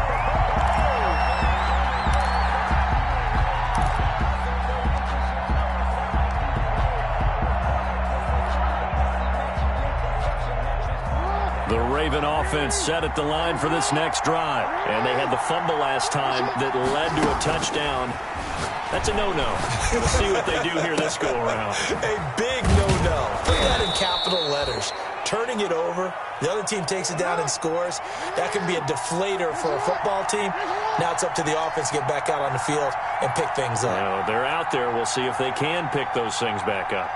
S4: The Raven offense set at the line for this next drive. And they had the fumble last time that led to a touchdown. That's a no-no. We'll see what they do here this go-around.
S2: A big no-no. Put that in capital letters. Turning it over, the other team takes it down and scores. That can be a deflator for a football team. Now it's up to the offense to get back out on the field and pick things up.
S4: Now, they're out there. We'll see if they can pick those things back up.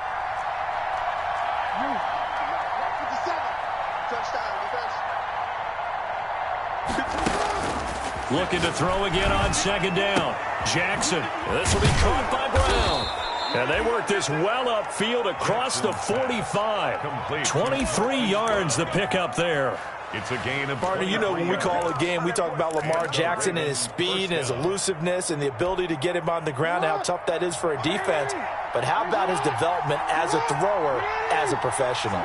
S4: Looking to throw again on 2nd down. Jackson. This will be caught by Brown. And they work this well upfield across the 45. 23 yards the pickup there.
S3: It's a gain of...
S2: Partner, you know when we call a game, we talk about Lamar Jackson and his speed and his elusiveness and the ability to get him on the ground, how tough that is for a defense. But how about his development as a thrower, as a professional?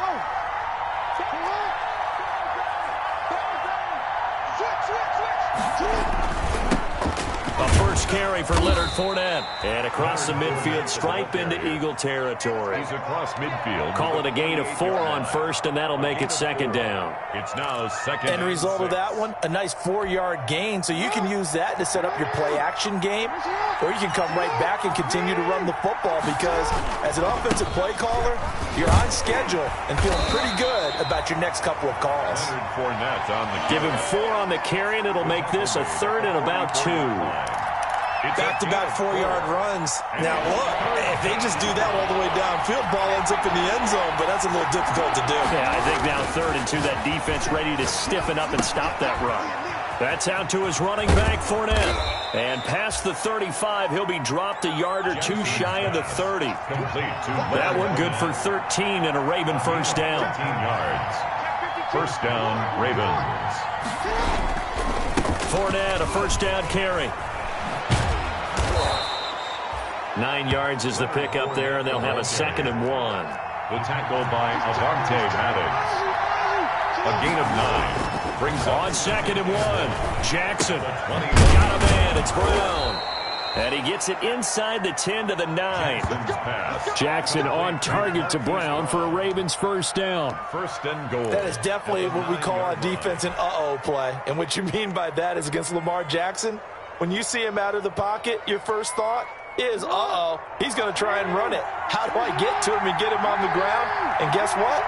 S4: A first carry for Leonard Fournette. And across the midfield stripe into Eagle territory.
S3: He's across midfield.
S4: Call it a gain of 4 on first, and that'll make it 2nd down.
S3: It's now 2nd.
S2: End result of that one, a nice 4-yard gain. So you can use that to set up your play-action game, or you can come right back and continue to run the football because as an offensive play caller, you're on schedule and feeling pretty good about your next couple of calls.
S3: Fournette on the...
S4: Give him 4 on the carry, and it'll make this a 3rd and about 2.
S2: Back-to-back 4-yard runs. Now, look, if they just do that all the way downfield, ball ends up in the end zone, but that's a little difficult to do.
S4: Yeah, I think now 3rd and 2, that defense ready to stiffen up and stop that run. That's out to his running back, Fournette. And past the 35, he'll be dropped a yard or two shy of the 30. That one good for 13 and a Raven first down.
S3: 15 yards. First down, Ravens.
S4: Fournette, a first down carry. 9 yards is the pickup there, and they'll have a 2nd and 1.
S3: The tackle by Avante Maddox. A gain of 9. Brings
S4: on 2nd and 1. Jackson got a man. It's Brown. And he gets it inside the 10 to the 9. Jackson on target to Brown for a Ravens first down.
S3: First and goal.
S2: That is definitely what we call on defense an uh-oh play. And what you mean by that is against Lamar Jackson, when you see him out of the pocket, your first thought is, uh-oh, he's going to try and run it. How do I get to him and get him on the ground? And guess what?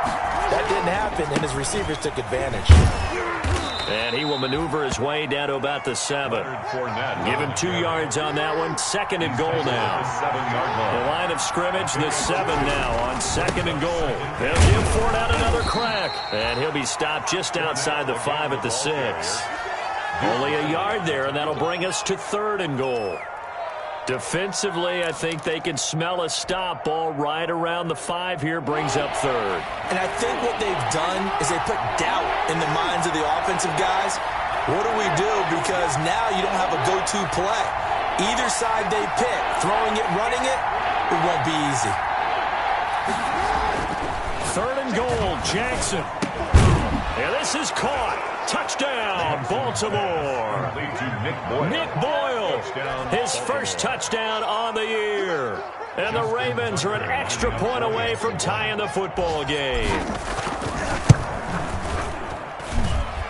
S2: That didn't happen, and his receivers took advantage.
S4: And he will maneuver his way down to about the 7. Give him 2 yards on that one. 2nd and goal now. The line of scrimmage, the 7 now on 2nd and goal. They'll give Fournette another crack. And he'll be stopped just outside the 5 at the 6. Only a yard there, and that'll bring us to 3rd and goal. Defensively, I think they can smell a stop. Ball right around the 5 here, brings up 3rd.
S2: And I think what they've done is they put doubt in the minds of the offensive guys. What do we do? Because now you don't have a go-to play. Either side they pick, throwing it, running it, it won't be easy.
S4: 3rd and goal, Jackson. And this is caught. Touchdown, Baltimore. Nick Boyle, his first touchdown on the year. And the Ravens are an extra point away from tying the football game.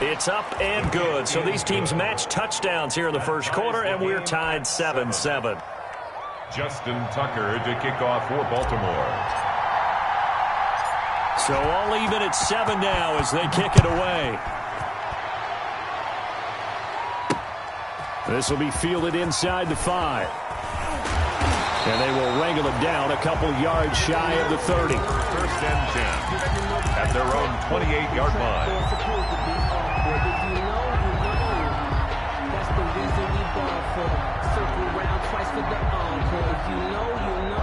S4: It's up and good. So these teams match touchdowns here in the first quarter, and we're tied 7-7.
S3: Justin Tucker to kick off for Baltimore.
S4: So all even at 7 now as they kick it away. This will be fielded inside the 5. And they will wrangle it down a couple yards shy of the 30.
S3: First and 10 at their own 28-yard line.
S5: That's the reason we ball for. Circle around twice for the encore. If you know, you know.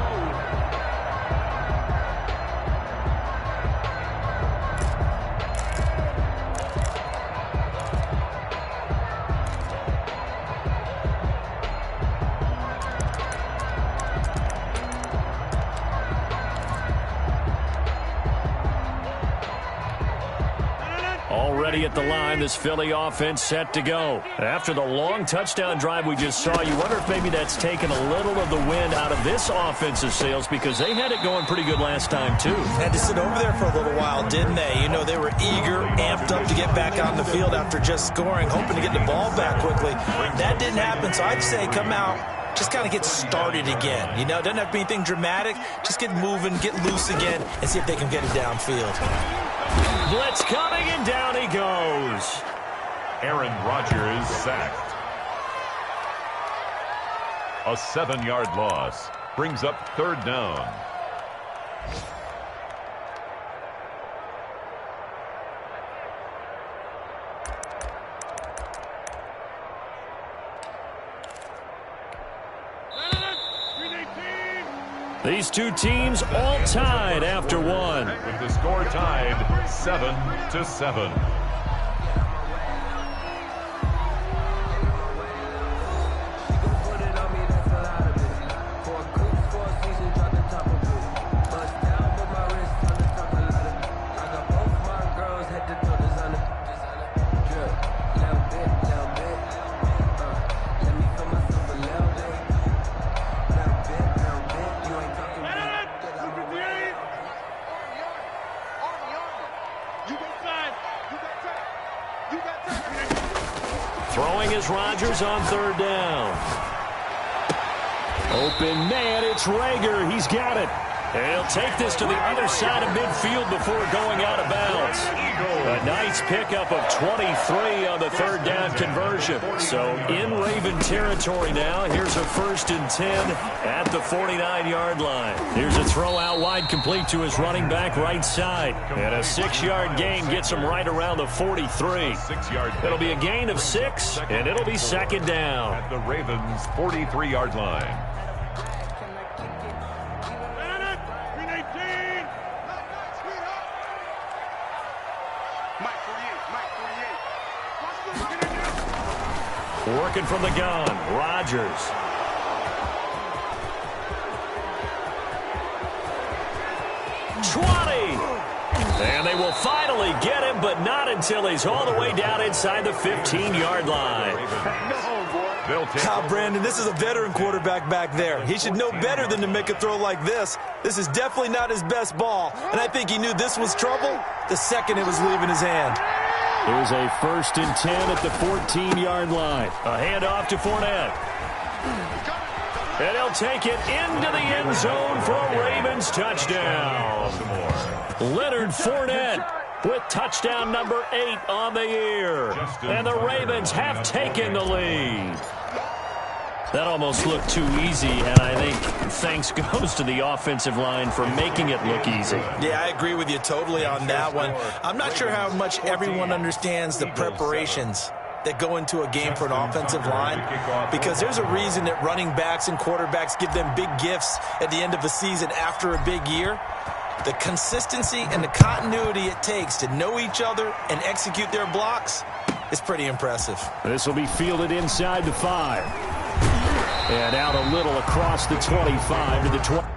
S4: Already at the line, this Philly offense set to go. After the long touchdown drive we just saw, you wonder if maybe that's taken a little of the wind out of this offensive sails because they had it going pretty good last time, too.
S2: Had to sit over there for a little while, didn't they? You know, they were eager, amped up to get back on the field after just scoring, hoping to get the ball back quickly. That didn't happen, so I'd say come out, just kind of get started again. You know, it doesn't have to be anything dramatic. Just get moving, get loose again, and see if they can get it downfield.
S4: Blitz coming, and down he goes.
S3: Aaron Rodgers sacked. A 7-yard loss brings up 3rd down.
S4: These two teams all tied after one.
S3: With the score tied 7-7.
S4: Throwing is Rodgers on 3rd down. Open man, it's Rager. He's got it. And he'll take this to the other side of midfield before going out of bounds. A nice pickup of 23 on the 3rd down conversion. possession. So in Raven territory now. Here's a 1st and 10 at the 49-yard line. Here's a throw out wide, complete to his running back right side. And a 6-yard gain gets him right around the 43. It'll be a gain of 6, and it'll be 2nd down.
S3: At the Ravens' 43-yard line.
S4: Working from the gun, Rodgers. And they will finally get him, but not until he's all the way down inside the 15-yard line.
S2: Brandon, this is a veteran quarterback back there. He should know better than to make a throw like this. This is definitely not his best ball, and I think he knew this was trouble the second it was leaving his hand.
S4: Here's a 1st and 10 at the 14-yard line. A handoff to Fournette. And he'll take it into the end zone for a Ravens touchdown. Leonard Fournette with touchdown number 8 on the year. And the Ravens have taken the lead. That almost looked too easy, and I think thanks goes to the offensive line for making it look easy.
S2: Yeah, I agree with you totally on that one. I'm not sure how much everyone understands the preparations that go into a game for an offensive line, because there's a reason that running backs and quarterbacks give them big gifts at the end of a season after a big year. The consistency and the continuity it takes to know each other and execute their blocks is pretty impressive.
S4: This will be fielded inside the 5. And out a little across the 25 to the 20.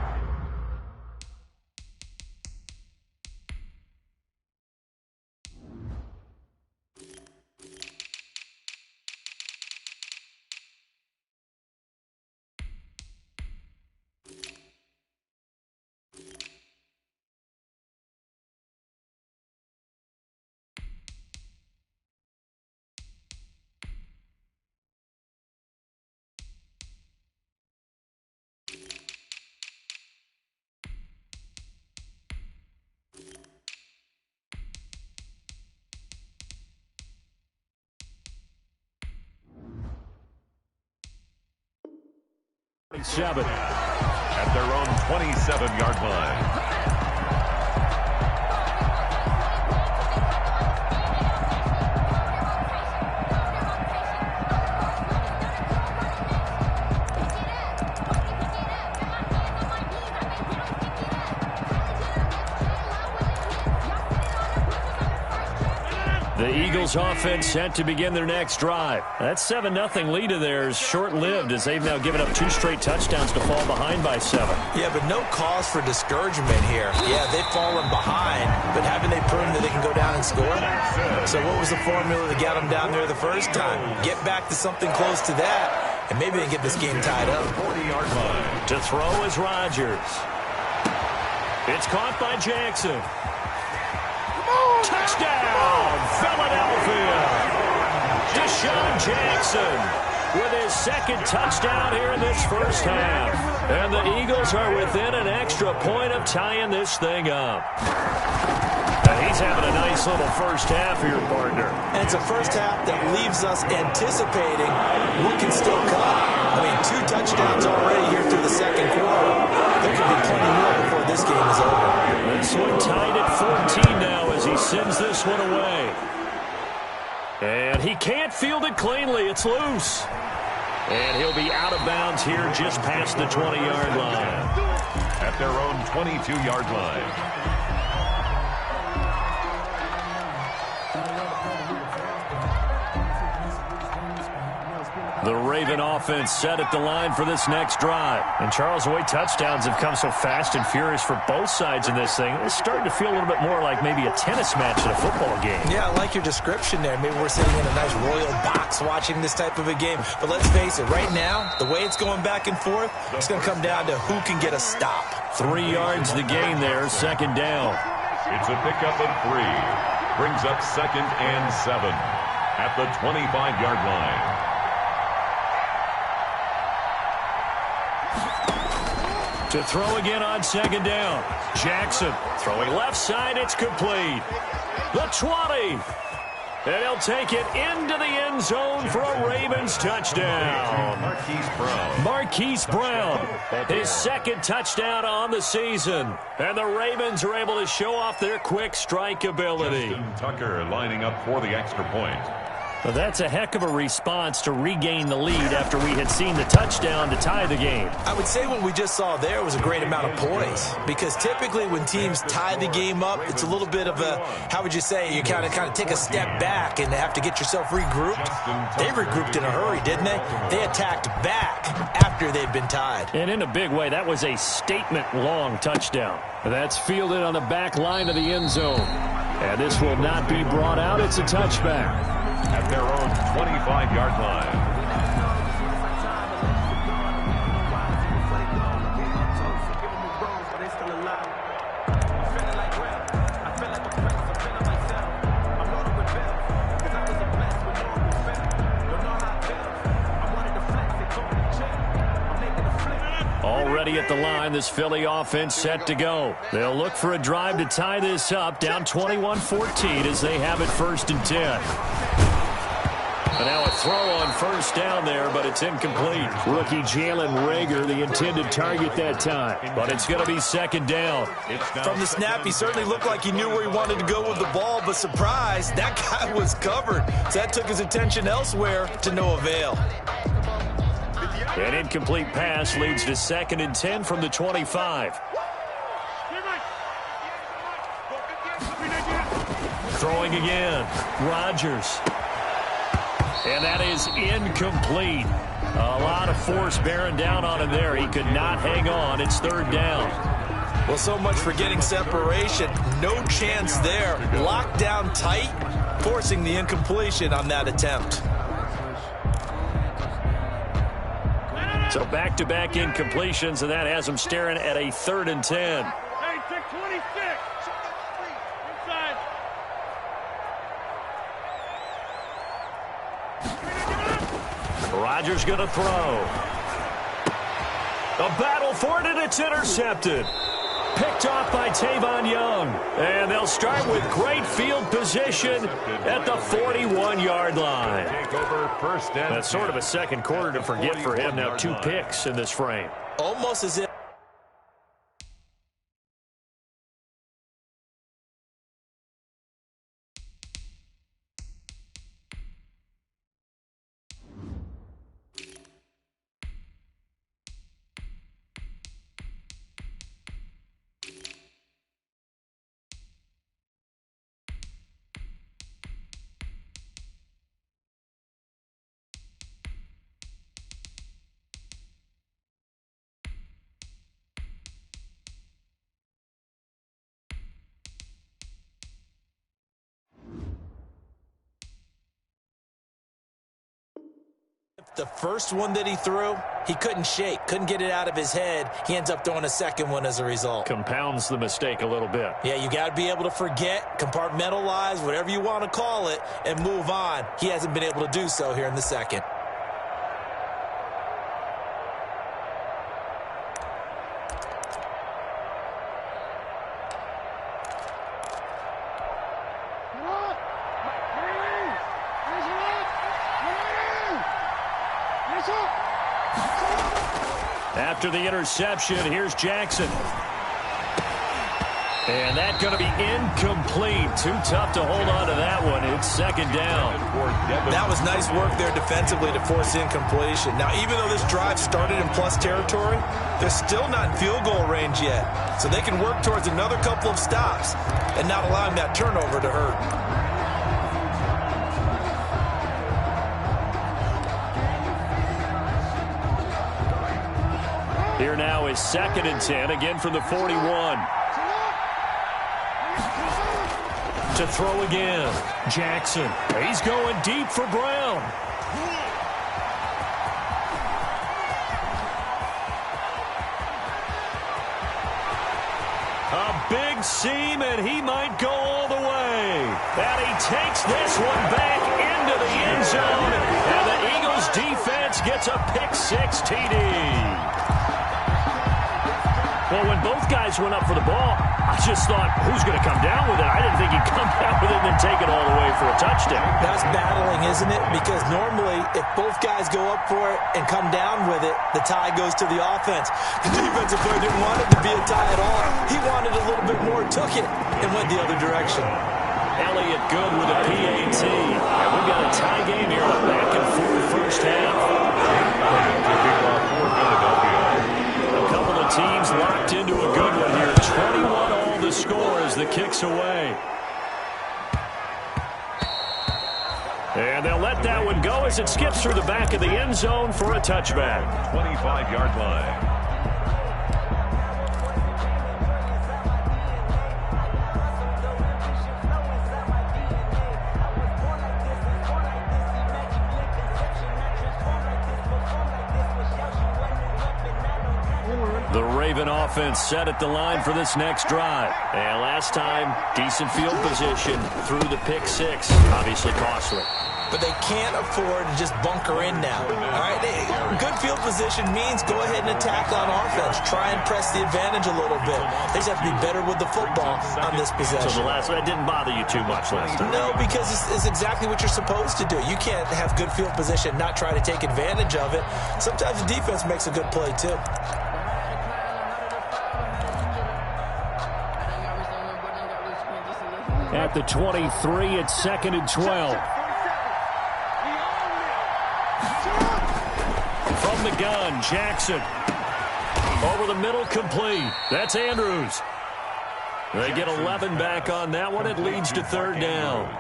S3: At their own 27-yard line.
S4: The Eagles offense set to begin their next drive. That 7-0 lead of theirs short-lived as they've now given up 2 straight touchdowns to fall behind by 7.
S2: Yeah, but no cause for discouragement here. Yeah, they've fallen behind, but haven't they proven that they can go down and score? So what was the formula that got them down there the first time? Get back to something close to that, and maybe they can get this game tied up.
S3: 40-yard line.
S4: To throw is Rodgers. It's caught by Jackson. Touchdown, Philadelphia! Deshaun Jackson with his 2nd touchdown here in this first half. And the Eagles are within an extra point of tying this thing up. And he's having a nice little first half here, partner.
S2: And it's a first half that leaves us anticipating what can still come. I mean, 2 touchdowns already here through the second quarter. There could be plenty more before this game is over.
S4: This one tied at 14 now as he sends this one away. And he can't field it cleanly. It's loose. And he'll be out of bounds here just past the 20-yard line.
S3: At their own 22-yard line.
S4: The Raven offense set at the line for this next drive. And Charles, the way touchdowns have come so fast and furious for both sides in this thing, it's starting to feel a little bit more like maybe a tennis match at a football game.
S2: Yeah, I like your description there. Maybe we're sitting in a nice royal box watching this type of a game. But let's face it, right now, the way it's going back and forth, it's going to come down to who can get a stop.
S4: 3 yards the gain there, 2nd down.
S3: It's a pickup of 3. Brings up 2nd and 7 at the 25-yard line.
S4: To throw again on 2nd down. Jackson throwing left side. It's complete. The 20.
S1: And he'll take it into the end zone for a Ravens touchdown. Marquise Brown, his second touchdown on the season. And the Ravens are able to show off their quick strike ability.
S3: Justin Tucker lining up for the extra point.
S4: Well, that's a heck of a response to regain the lead after we had seen the touchdown to tie the game.
S2: I would say what we just saw there was a great amount of poise, because typically when teams tie the game up, it's a little bit of a, how would you say, you kind of take a step back and have to get yourself regrouped. They regrouped in a hurry, didn't they? They attacked back after they'd been tied.
S4: And in a big way, that was a statement-long touchdown. That's fielded on the back line of the end zone. And this will not be brought out. It's a touchback.
S3: At their own 25-yard line.
S4: Already at the line, this Philly offense set to go. They'll look for a drive to tie this up, down 21-14 as they have it 1st and 10. And now a throw on first down there, but it's incomplete. Rookie Jalen Reagor, the intended target that time. But it's going to be 2nd down.
S2: From the snap, he certainly looked like he knew where he wanted to go with the ball, but surprise, that guy was covered. So that took his attention elsewhere to no avail.
S4: An incomplete pass leads to 2nd and 10 from the 25. Throwing again. Rodgers. And that is incomplete. A lot of force bearing down on him there. He could not hang on. It's 3rd down.
S2: Well, so much for getting separation. No chance there. Locked down tight, forcing the incompletion on that attempt.
S4: So back-to-back incompletions, and that has him staring at a 3rd and 10.
S6: Hey, check 26. Inside.
S1: Rodgers going to throw. A battle for it, and it's intercepted. Picked off by Tavon Young. And they'll start with great field position at the 41-yard line. That's sort of a second quarter to forget for him. Now 2 picks in this frame.
S2: Almost as if the first one that he threw, he couldn't shake, couldn't get it out of his head. He ends up throwing a second one as a result.
S4: Compounds the mistake a little bit.
S2: Yeah, you got to be able to forget, compartmentalize, whatever you want to call it, and move on. He hasn't been able to do so here in the second.
S1: After the interception, here's Jackson. And that's going to be incomplete. Too tough to hold on to that one. It's 2nd down.
S2: That was nice work there defensively to force incompletion. Now, even though this drive started in plus territory, they're still not in field goal range yet. So they can work towards another couple of stops and not allowing that turnover to hurt.
S1: Here now is 2nd and 10, again from the 41. To throw again. Jackson. He's going deep for Brown. A big seam, and he might go all the way. And he takes this one back into the end zone. And the Eagles defense gets a pick-6 TD. Well, when both guys Skips went up for the ball. I just thought, who's going to come down with it? I didn't think he'd come down with it and then take it all the way for a touchdown.
S2: That's battling, isn't it? Because normally, if both guys go up for it and come down with it, the tie goes to the offense. The defensive player didn't want it to be a tie at all. He wanted a little bit more, took it, and went the other direction.
S1: Elliott good with a PAT. And we've got a tie game here, a back and forth first half. A couple of teams locked into a good one here. 21 all the score as the kick's away. And they'll let that one go as it skips through the back of the end zone for a touchback.
S3: 25-yard line.
S4: The Raven offense set at the line for this next drive.
S1: And last time, decent field position through the pick six. Obviously costly.
S2: But they can't afford to just bunker in now. All right, good field position means go ahead and attack on offense. Try and press the advantage a little bit. They just have to be better with the football on this possession.
S1: So the last one didn't bother you too much last time?
S2: No, because it's exactly what you're supposed to do. You can't have good field position, not try to take advantage of it. Sometimes the defense makes a good play too.
S4: At the 23, it's 2nd and 12. From the gun, Jackson. Over the middle, complete. That's Andrews. They get 11 back on that one. It leads to 3rd down.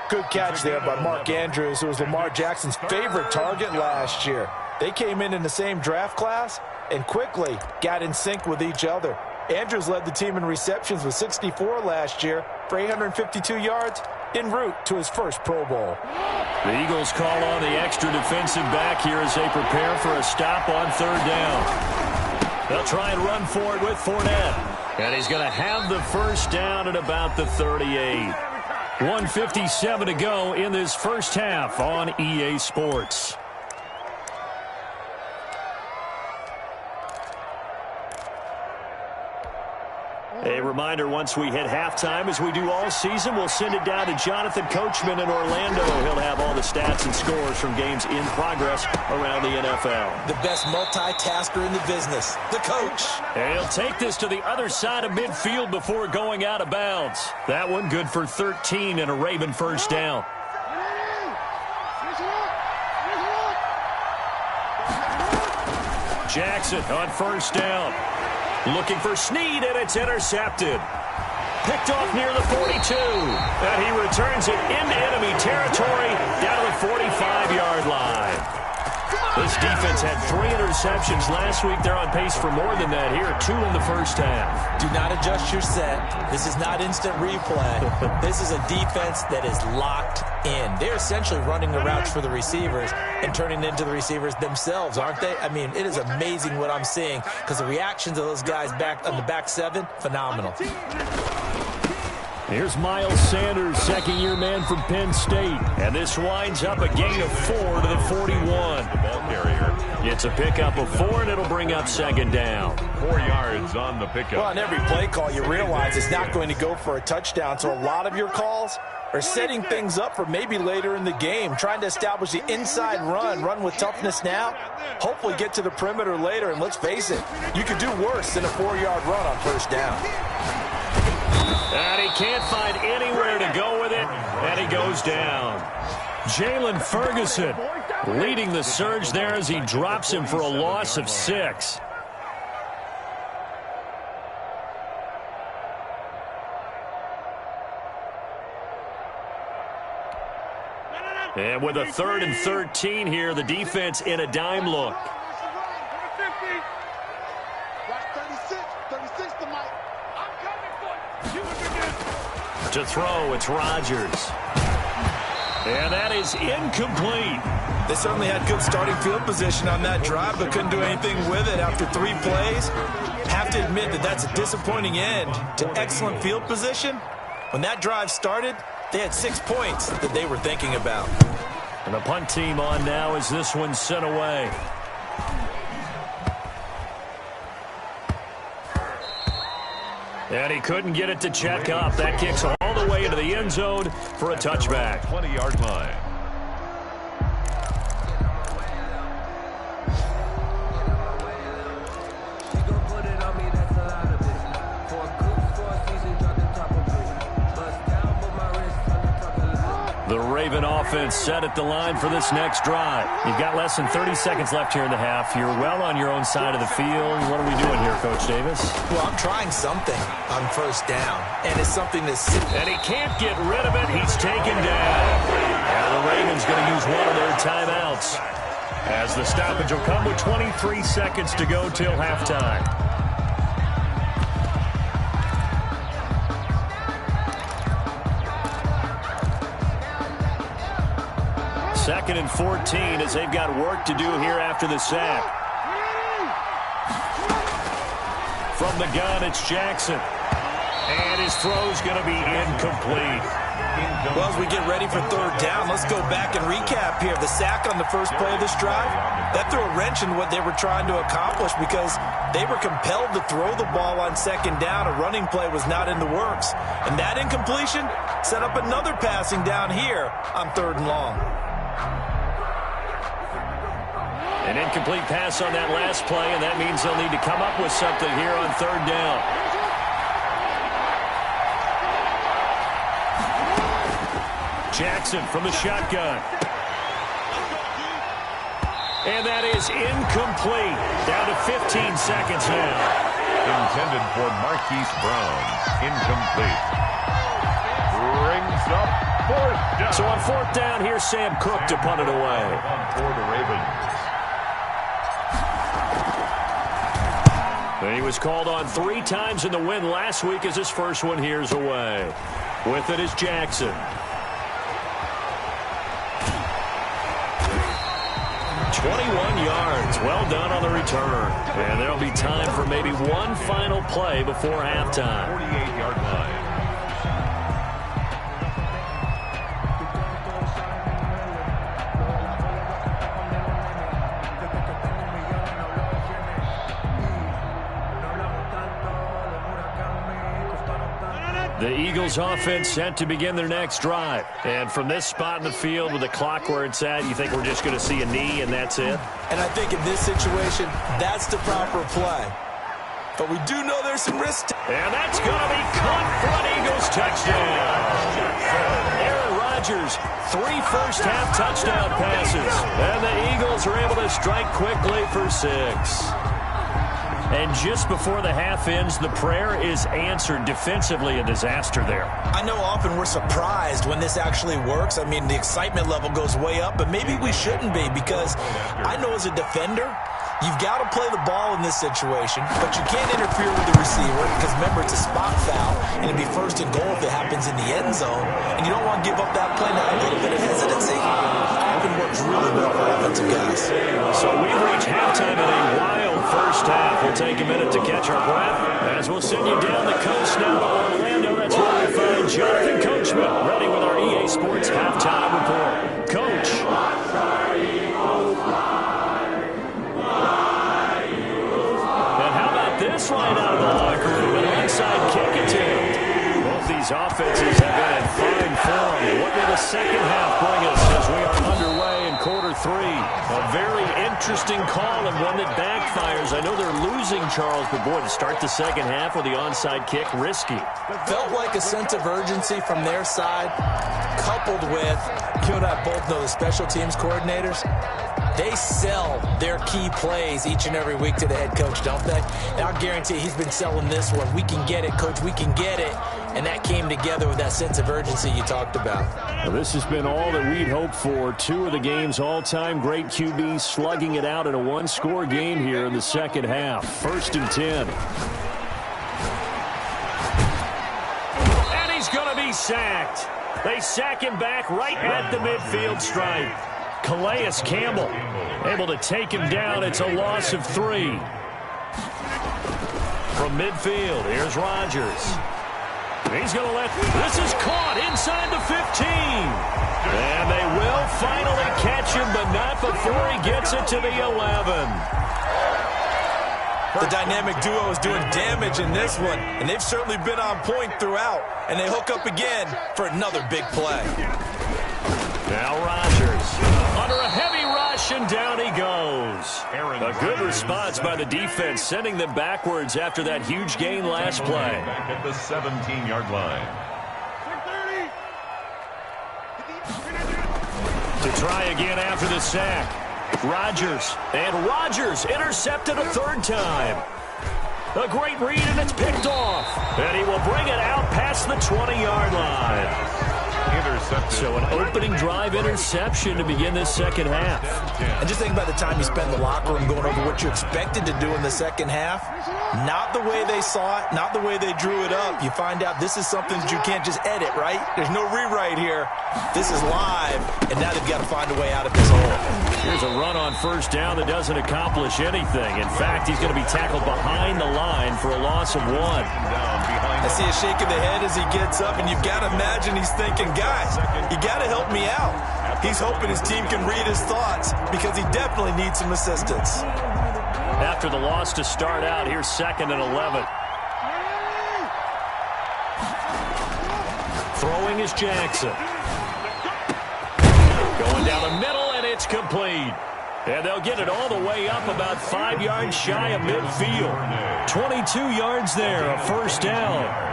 S6: Good catch there by Mark Andrews, who was Lamar Jackson's favorite target last year. They came in the same draft class and quickly got in sync with each other. Andrews led the team in receptions with 64 last year for 852 yards en route to his first Pro Bowl.
S4: The Eagles call on the extra defensive back here as they prepare for a stop on 3rd down. They'll try and run for it with Fournette. And he's going to have the first down at about the 38. 1:57 to go in this first half on EA Sports. A reminder, once we hit halftime, as we do all season, we'll send it down to Jonathan Coachman in Orlando. He'll have all the stats and scores from games in progress around the NFL.
S2: The best multitasker in the business, the coach.
S4: And he'll take this to the other side of midfield before going out of bounds. That one good for 13 and a Raven first down. Jackson on first down. Looking for Snead, and it's intercepted. Picked off near the 42. And he returns it into enemy territory down to the 45-yard line. This defense had 3 interceptions last week. They're on pace for more than that here. 2 in the first half.
S2: Do not adjust your set. This is not instant replay. This is a defense that is locked in. They're essentially running the routes for the receivers and turning into the receivers themselves, aren't they? I mean, it is amazing what I'm seeing because the reactions of those guys back on the back 7, phenomenal.
S4: Here's Miles Sanders, second-year man from Penn State. And this winds up a gain of 4 to the 41.
S3: The ball carrier.
S4: It's a pickup of 4, and it'll bring up 2nd down.
S3: 4 yards on the pickup.
S6: Well, on every play call, you realize it's not going to go for a touchdown. So a lot of your calls are setting things up for maybe later in the game, trying to establish the inside run with toughness now, hopefully get to the perimeter later. And let's face it, you could do worse than a 4-yard run on first down.
S4: And he can't find anywhere to go with it, and he goes down. Jalen Ferguson leading the surge there as he drops him for a loss of 6. And with a 3rd and 13 here, the defense in a dime look. To throw, it's Rodgers. And that is incomplete.
S6: They certainly had good starting field position on that drive, but couldn't do anything with it after 3 plays. Have to admit that that's a disappointing end to excellent field position. When that drive started, they had 6 points that they were thinking about.
S4: And the punt team on now as this one's sent away. And he couldn't get it to check up. That kicks all the way into the end zone for a touchback.
S3: 20-yard line.
S4: The Raven offense set at the line for this next drive. You've got less than 30 seconds left here in the half. You're well on your own side of the field. What are we doing here, Coach Davis?
S2: Well, I'm trying something on first down, and it's something that's...
S4: And he can't get rid of it. He's taken down. And the Ravens going to use one of their timeouts, as the stoppage will come with 23 seconds to go till halftime. Second and 14 as they've got work to do here after the sack. From the gun, it's Jackson. And his throw's going to be incomplete.
S2: Well, as we get ready for third down, let's go back and recap here. The sack on the first play of this drive, that threw a wrench in what they were trying to accomplish because they were compelled to throw the ball on second down. A running play was not in the works. And that incompletion set up another passing down here on third and long.
S4: An incomplete pass on that last play, and that means they'll need to come up with something here on third down. Jackson from the shotgun. And that is incomplete. Down to 15 seconds now.
S3: Intended for Marquise Brown. Incomplete. Brings up fourth down.
S4: So on fourth down, here's Sam Cook to punt it away.
S3: For the Ravens.
S4: And he was called on 3 times in the win last week as his first one here's away. With it is Jackson. 21 yards. Well done on the return. And there'll be time for maybe one final play before halftime.
S3: 48-yard line.
S4: The Eagles offense set to begin their next drive. And from this spot in the field with the clock where it's at, you think we're just going to see a knee and that's it?
S2: And I think in this situation, that's the proper play. But we do know there's some risk.
S4: And that's going to be caught for an Eagles touchdown. Aaron Rodgers, 3 first-half touchdown passes. And the Eagles are able to strike quickly for 6. And just before the half ends, the prayer is answered. Defensively, a disaster there.
S2: I know often we're surprised when this actually works. I mean, the excitement level goes way up, but maybe we shouldn't be because I know as a defender, you've got to play the ball in this situation, but you can't interfere with the receiver because, remember, it's a spot foul, and it'd be first and goal if it happens in the end zone, and you don't want to give up that play. Now, a little bit of hesitancy often works really well for offensive guys.
S4: So we've reached halftime in a wild first half. We'll take a minute to catch our breath as we'll send you down the coast now to Orlando. That's where we find Jonathan Coachman ready with our EA Sports halftime report. Coach. And how about this line out of the locker room? An onside kick attempt. Both these offenses have been in fine form. What will the second half bring us as we are underway in quarter 3? A very interesting call and one that backfires. I know they're losing, Charles, but boy, to start the second half with the onside kick, risky.
S2: Felt like a sense of urgency from their side, coupled with, you and I both know the special teams coordinators. They sell their key plays each and every week to the head coach, don't they? And I'll guarantee he's been selling this one. We can get it, coach. We can get it. And that came together with that sense of urgency you talked about.
S4: Well, this has been all that we'd hoped for. 2 of the game's all-time great QBs slugging it out in a 1-score game here in the second half. 1st and 10. And he's going to be sacked. They sack him back right at the midfield stripe. Calais Campbell able to take him down. It's a loss of 3. From midfield, here's Rodgers. He's going to let... This is caught inside the 15. And they will finally catch him, but not before he gets it to the 11.
S2: The dynamic duo is doing damage in this one, and they've certainly been on point throughout. And they hook up again for another big play.
S4: Now Rodgers under a heavy rush, and down he goes. A good response by the defense, sending them backwards after that huge gain last play.
S3: Back at the 17-yard line.
S4: To try again after the sack. Rodgers, and Rodgers intercepted a third time. A great read, and it's picked off. And he will bring it out past the 20-yard line.
S3: Intercepted.
S4: So an opening drive interception to begin this second half.
S2: And just think about the time you spent in the locker room going over what you expected to do in the second half. Not the way they saw it, not the way they drew it up. You find out this is something that you can't just edit, right? There's no rewrite here. This is live, and now they've got to find a way out of this hole.
S4: Here's a run on first down that doesn't accomplish anything. In fact, he's going to be tackled behind the line for a loss of 1.
S2: I see a shake of the head as he gets up, and you've got to imagine he's thinking, guys, you got to help me out. He's hoping his team can read his thoughts because he definitely needs some assistance.
S4: After the loss to start out, here's 2nd and 11. Throwing is Jackson. Going down the middle, and it's complete. And they'll get it all the way up about 5 yards shy of midfield. 22 yards there, a first down.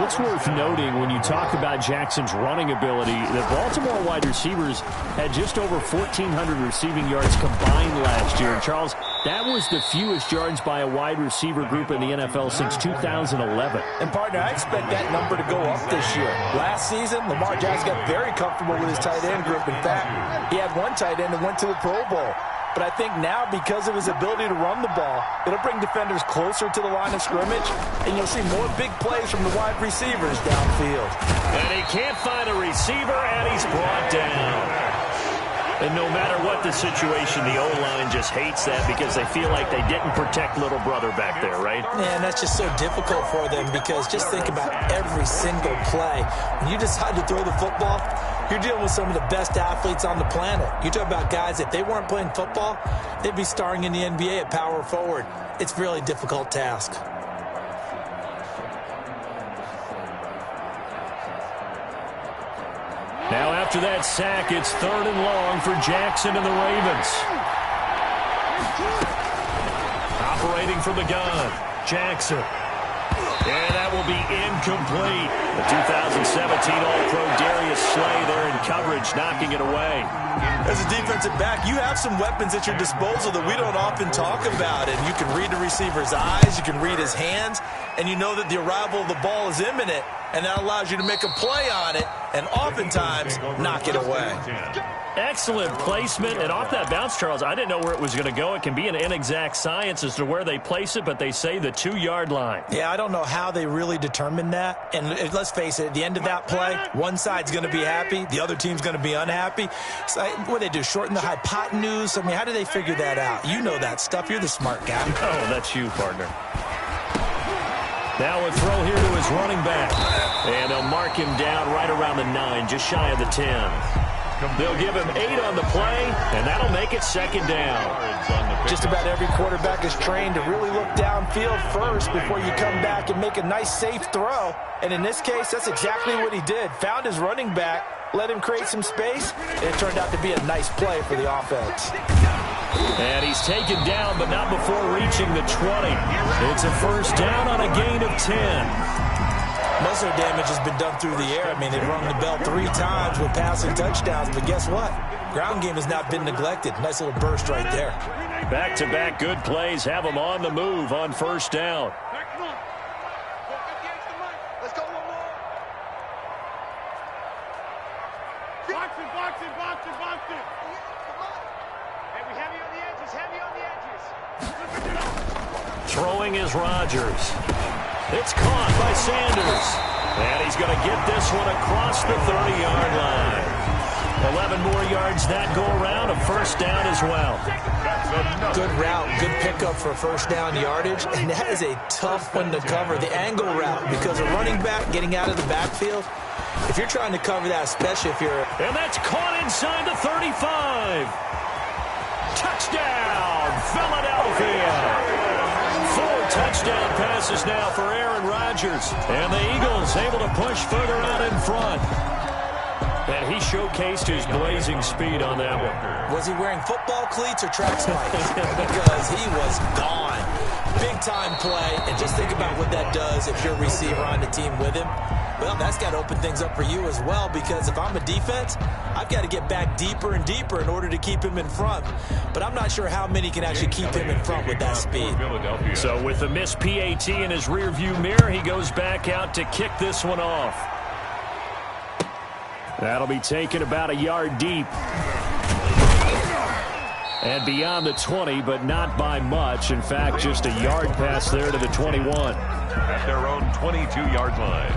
S4: It's worth noting when you talk about Jackson's running ability that Baltimore wide receivers had just over 1,400 receiving yards combined last year. And Charles, that was the fewest yards by a wide receiver group in the NFL since 2011.
S6: And, partner, I expect that number to go up this year. Last season, Lamar Jackson got very comfortable with his tight end group. In fact, he had one tight end that went to the Pro Bowl. But I think now, because of his ability to run the ball, it'll bring defenders closer to the line of scrimmage, and you'll see more big plays from the wide receivers downfield.
S4: And he can't find a receiver, and he's brought down. And no matter what the situation, the O-line just hates that because they feel like they didn't protect little brother back there, right?
S2: Man, that's just so difficult for them because just think about every single play. When you decide to throw the football, you're dealing with some of the best athletes on the planet. You talk about guys, if they weren't playing football, they'd be starring in the NBA at power forward. It's a really difficult task.
S4: Now after that sack, it's 3rd and long for Jackson and the Ravens. Operating from the gun, Jackson. And that will be incomplete. The 2017 All-Pro Darius Slay there in coverage, knocking it away.
S2: As a defensive back, you have some weapons at your disposal that we don't often talk about. And you can read the receiver's eyes, you can read his hands, and you know that the arrival of the ball is imminent, and that allows you to make a play on it and oftentimes knock it away.
S4: Excellent placement, and off that bounce, Charles, I didn't know where it was going to go. It can be an inexact science as to where they place it, but they say the 2-yard line.
S2: Yeah, I don't know how they really determined that. And let's face it, at the end of that play, one side's going to be happy, the other team's going to be unhappy. So what do they do, shorten the hypotenuse? I mean, how do they figure that out? You know that stuff. You're the smart guy.
S4: Oh, that's you, partner. Now a throw here to his running back. And they'll mark him down right around the 9, just shy of the 10. They'll give him 8 on the play, and that'll make it 2nd down.
S6: Just about every quarterback is trained to really look downfield first before you come back and make a nice, safe throw. And in this case, that's exactly what he did. Found his running back, let him create some space, and it turned out to be a nice play for the offense.
S4: And he's taken down, but not before reaching the 20. It's a first down on a gain of 10.
S2: Most of the damage has been done through the air. I mean, they've rung the bell 3 times with passing touchdowns, but guess what? Ground game has not been neglected. Nice little burst right there.
S4: Back-to-back good plays have them on the move on first down.
S7: Let's go one more. Box it. Heavy on the edges.
S4: Throwing is Rodgers. It's caught by Sanders. And he's going to get this one across the 30-yard line. 11 more yards that go around, a first down as well.
S2: Good route, good pickup for first down yardage, and that is a tough one to cover, the angle route, because a running back getting out of the backfield, if you're trying to cover that, especially if you're...
S4: And that's caught inside the 35. Touchdown, Philadelphia. touchdown passes now for Aaron Rodgers. And the Eagles able to push further out in front. And he showcased his blazing speed on that one.
S2: Was he wearing football cleats or track spikes? Because he was gone. Big-time play. And just think about what that does if you're a receiver on the team with him. Well, that's got to open things up for you as well, because if I'm a defense, I've got to get back deeper and deeper in order to keep him in front. But I'm not sure how many can actually keep him in front with that speed.
S1: So with the missed PAT in his rearview mirror, he goes back out to kick this one off.
S4: That'll be taken about a yard deep. And beyond the 20, but not by much. In fact, just a yard pass there to the 21.
S3: At their own 22-yard line.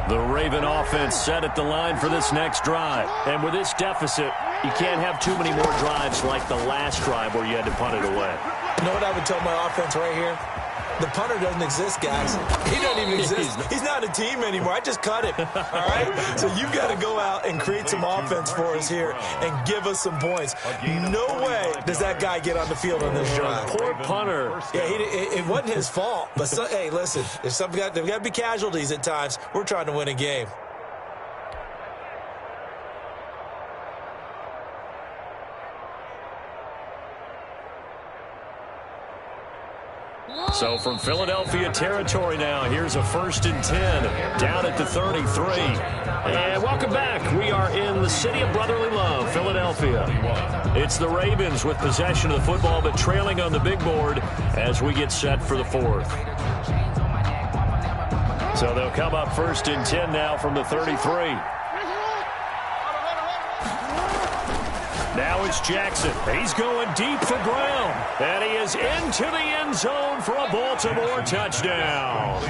S4: The Raven offense set at the line for this next drive. And with this deficit, you can't have too many more drives like the last drive where you had to punt it away.
S2: You know what I would tell my offense right here? The punter doesn't exist, guys. He doesn't even exist. He's not a team anymore. I just cut him, all right? So you've got to go out and create some offense for us here and give us some points. No way does that guy get on the field on this drive.
S4: Poor punter.
S2: Yeah, it wasn't his fault. But, hey, listen, there's got to be casualties at times. We're trying to win a game.
S4: So from Philadelphia territory now, here's a 1st and 10 down at the 33.
S1: And welcome back. We are in the city of brotherly love, Philadelphia.
S4: It's the Ravens with possession of the football, but trailing on the big board as we get set for the 4th. So they'll come up 1st and 10 now from the 33. Now it's Jackson. He's going deep for Brown. And he is into the end zone for a Baltimore touchdown.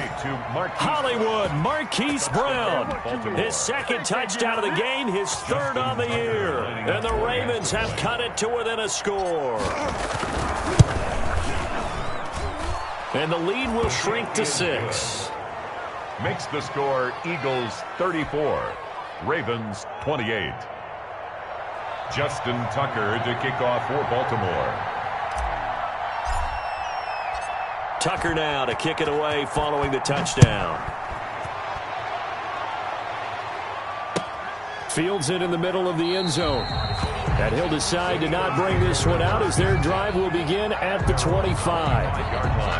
S4: Hollywood Marquise Brown. His 2nd touchdown of the game, his 3rd on the year. And the Ravens have cut it to within a score. And the lead will shrink to 6.
S3: Makes the score Eagles 34, Ravens 28. Justin Tucker to kick off for Baltimore.
S4: Tucker now to kick it away following the touchdown. Fields it in the middle of the end zone. And he'll decide to not bring this one out as their drive will begin at the 25.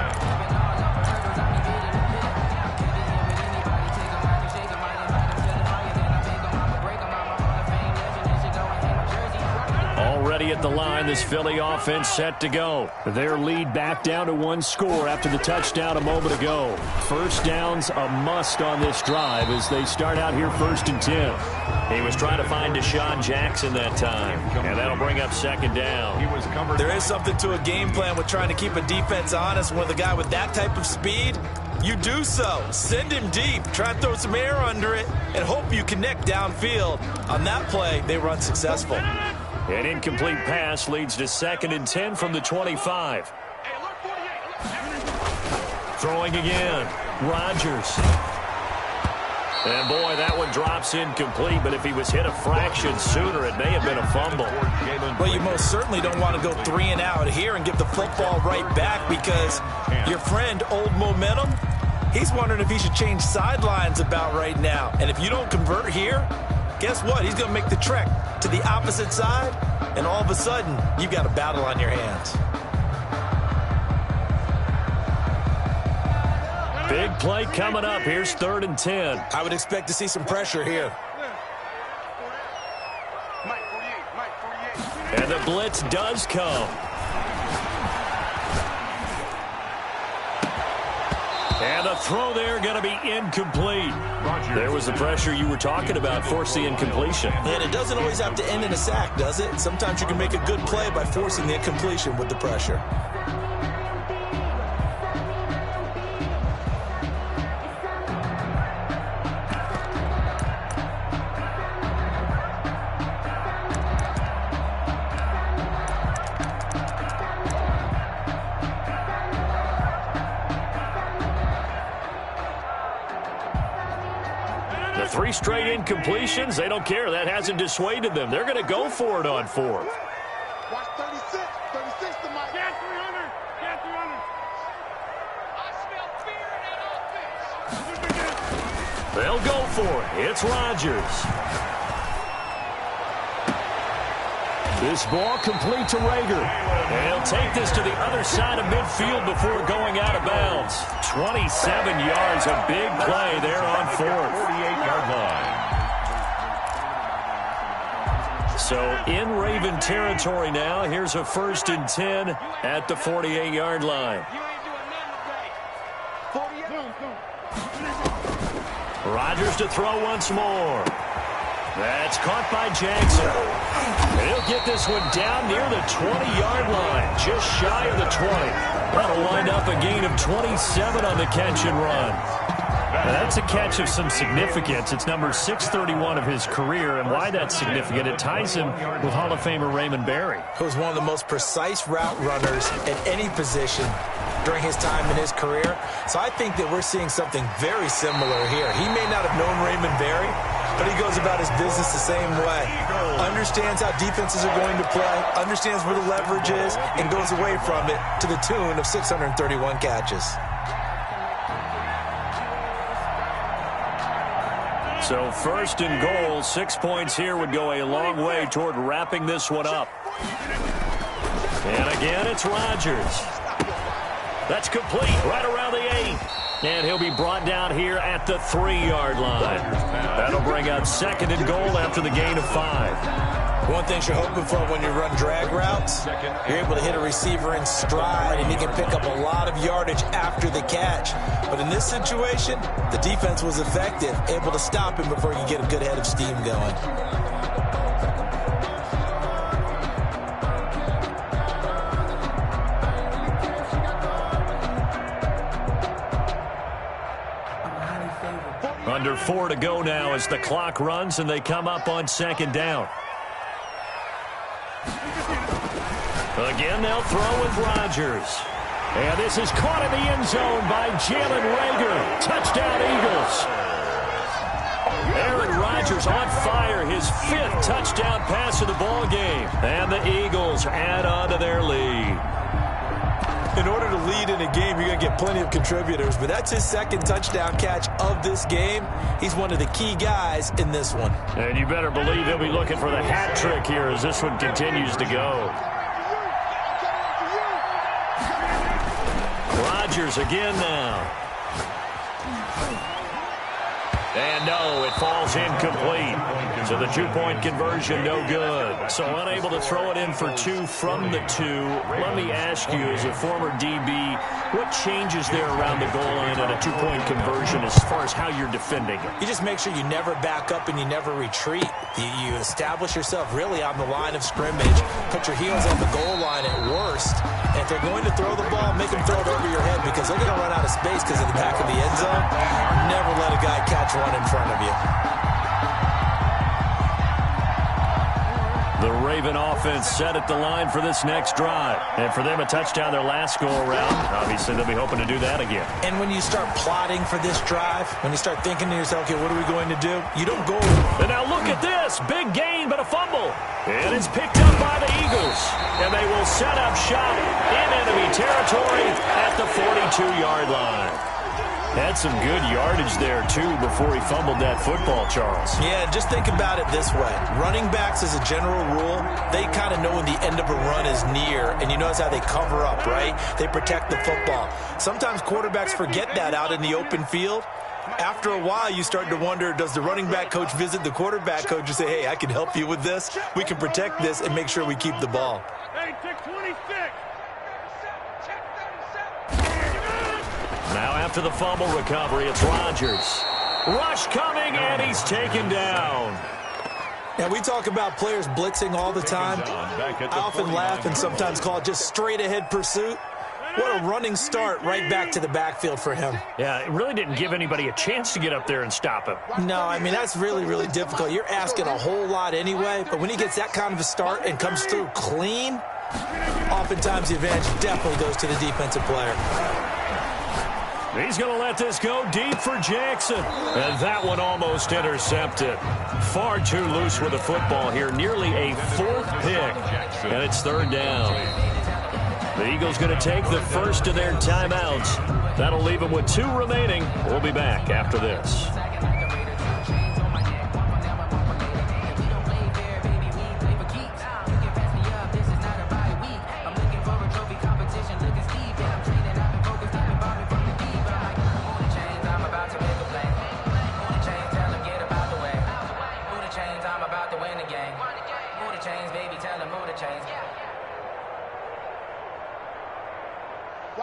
S4: Already at the line, this Philly offense set to go. Their lead back down to 1 score after the touchdown a moment ago. 1st down's a must on this drive as they start out here 1st and 10.
S1: He was trying to find Deshaun Jackson that time, and that'll bring up 2nd down.
S6: There is something to a game plan with trying to keep a defense honest. With a guy with that type of speed, you do so. Send him deep. Try and throw some air under it and hope you connect downfield. On that play, they were unsuccessful.
S4: An incomplete pass leads to 2nd and 10 from the 25. Throwing again. Rodgers. And, boy, that one drops incomplete, but if he was hit a fraction sooner, it may have been a fumble.
S6: Well, you most certainly don't want to go 3 and out here and give the football right back because your friend, Old Momentum, he's wondering if he should change sidelines about right now. And if you don't convert here, guess what? He's going to make the trek to the opposite side, and all of a sudden, you've got a battle on your hands.
S4: Big play coming up. Here's 3rd and 10.
S6: I would expect to see some pressure here.
S4: And the blitz does come. And the throw there going to be incomplete. There was the pressure you were talking about, force the incompletion.
S6: And it doesn't always have to end in a sack, does it? Sometimes you can make a good play by forcing the incompletion with the pressure.
S4: With 3 straight incompletions, they don't care. That hasn't dissuaded them. They're going to go for it on 4th.
S7: Watch 36. 36 to Mike. Get 300. Get 300. I smell fear in that offense.
S4: They'll go for it. It's Rodgers. This ball complete to Rager. And he'll take this to the other side of midfield before going out of bounds. 27 yards, a big play there on 4th.
S3: 48-yard line.
S4: So in Raven territory now. Here's a 1st and 10 at the 48-yard line.
S7: You ain't doing nothing today.
S4: Rodgers to throw once more. That's caught by Jackson. He'll get this one down near the 20-yard line, just shy of the 20. That'll wind up a gain of 27 on the catch and run. Now, that's a catch of some significance. It's number 631 of his career, and why that's significant, it ties him with Hall of Famer Raymond Berry.
S2: He was one of the most precise route runners at any position during his time in his career. So I think that we're seeing something very similar here. He may not have known Raymond Berry, but he goes about his business the same way. Understands how defenses are going to play, understands where the leverage is, and goes away from it to the tune of 631 catches.
S4: So 1st and goal, 6 points here would go a long way toward wrapping this one up. And again, it's Rodgers. That's complete right around the 8. And he'll be brought down here at the 3-yard line. That'll bring up 2nd and goal after the gain of 5.
S2: One thing you're hoping for when you run drag routes, you're able to hit a receiver in stride, and he can pick up a lot of yardage after the catch. But in this situation, the defense was effective, able to stop him before he could get a good head of steam going.
S4: Under 4 to go now as the clock runs and they come up on 2nd down. Again, they'll throw with Rodgers. And this is caught in the end zone by Jalen Rager. Touchdown, Eagles. Aaron Rodgers on fire, his 5th touchdown pass of the ball game. And the Eagles add on to their lead.
S2: In order to lead in a game, you're going to get plenty of contributors, but that's his 2nd touchdown catch of this game. He's one of the key guys in this one.
S4: And you better believe he'll be looking for the hat trick here as this one continues to go. Rodgers again now. And no, it falls incomplete. So the 2-point conversion, no good. So unable to throw it in for 2 from the 2. Let me ask you, as a former DB, what changes there around the goal line on a 2-point conversion as far as how you're defending it?
S2: You just make sure you never back up and you never retreat. You establish yourself really on the line of scrimmage. Put your heels on the goal line at worst. And if they're going to throw the ball, make them throw it over your head because they're going to run out of space because of the back of the end zone. Never let a guy catch one in front of you.
S4: The Raven offense set at the line for this next drive. And for them, a touchdown their last go-around. Obviously, they'll be hoping to do that again.
S2: And when you start plotting for this drive, when you start thinking to yourself, okay, what are we going to do? You don't go.
S4: And now look at this. Big gain, but a fumble. And it's picked up by the Eagles. And they will set up shop in enemy territory at the 42-yard line. Had some good yardage there, too, before he fumbled that football, Charles.
S2: Yeah, just think about it this way. Running backs, as a general rule, they kind of know when the end of a run is near, and you notice how they cover up, right? They protect the football. Sometimes quarterbacks forget that out in the open field. After a while, you start to wonder, does the running back coach visit the quarterback coach and say, hey, I can help you with this? We can protect this and make sure we keep the ball.
S7: Hey, check 26.
S4: Now after the fumble recovery, it's Rodgers. Rush coming, and he's taken down.
S2: Now, we talk about players blitzing all the time. I often laugh and sometimes call it just straight-ahead pursuit. What a running start right back to the backfield for him.
S4: Yeah, it really didn't give anybody a chance to get up there and stop him.
S2: No, I mean, that's really, really difficult. You're asking a whole lot anyway, but when he gets that kind of a start and comes through clean, oftentimes the advantage definitely goes to the defensive player.
S4: He's going to let this go deep for Jackson. And that one almost intercepted. Far too loose with the football here. Nearly a fourth pick. And it's third down. The Eagles going to take the first of their timeouts. That'll leave them with 2 remaining. We'll be back after this.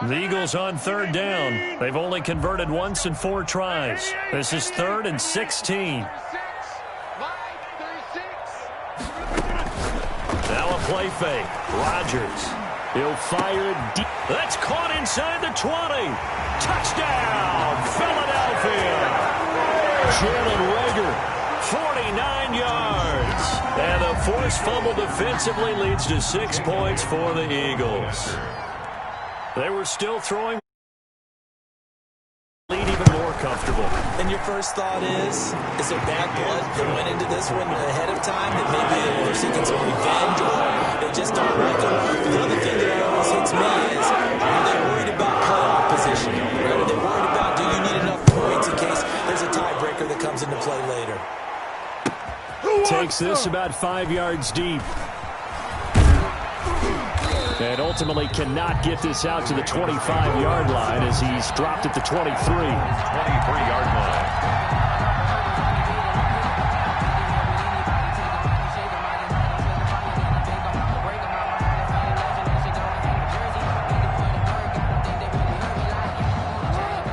S4: The Eagles on third down. They've only converted once in 4 tries. This is 3rd and 16. Now a play fake. Rodgers. He'll fire it deep. That's caught inside the 20. Touchdown, Philadelphia. Jalen Reagor, 49 yards. And the forced fumble defensively leads to 6 points for the Eagles. They were still throwing. Lead even more comfortable.
S2: And your first thought is there bad blood that went into this one ahead of time? That maybe they're seeking some revenge or they just don't like them? The other thing that always hits me is, are they worried about playoff position? Right? Are they worried about, do you need enough points in case there's a tiebreaker that comes into play later?
S4: Takes this about 5 yards deep. And ultimately cannot get this out to the 25-yard line as he's dropped at the 23.
S3: 23-yard line.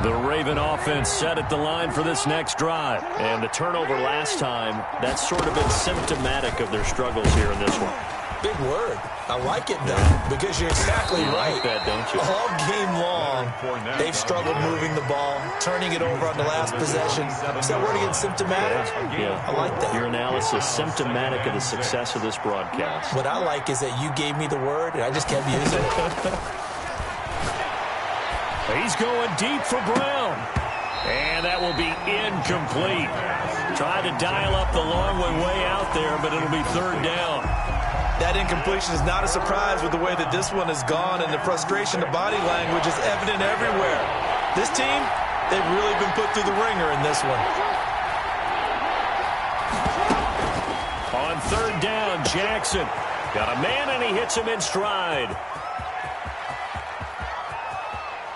S4: The Raven offense set at the line for this next drive. And the turnover last time, that's sort of been symptomatic of their struggles here in this one.
S2: Big word. I like it, though, because you're exactly right.
S4: Like that, don't you?
S2: All game long, they've struggled moving the ball, turning it over on the last possession. Is that word again, symptomatic?
S4: Yeah.
S2: I like that.
S4: Your analysis, symptomatic of the success of this broadcast.
S2: What I like is that you gave me the word, and I just kept using it.
S4: He's going deep for Brown. And that will be incomplete. Trying to dial up the long way out there, but it'll be third down.
S6: That incompletion is not a surprise with the way that this one has gone, and the frustration, the body language is evident everywhere. This team, they've really been put through the ringer in this one.
S4: On third down, Jackson got a man, and he hits him in stride.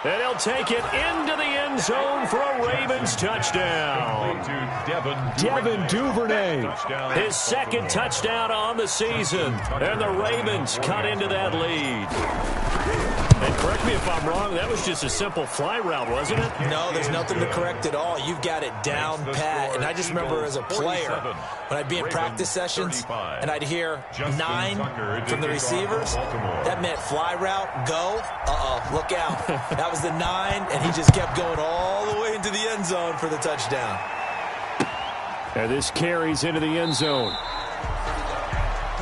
S4: And he'll take it into the end zone for a Ravens touchdown. Devin Duvernay, his second touchdown on the season. And the Ravens cut into that lead. And correct me if I'm wrong, that was just a simple fly route, wasn't it?
S2: No, there's nothing to correct at all. You've got it down pat. And I just remember as a player, when I'd be in practice sessions and I'd hear 9 from the receivers, that meant fly route, go, look out. That was the 9, and he just kept going all the way into the end zone for the touchdown.
S4: And this carries into the end zone.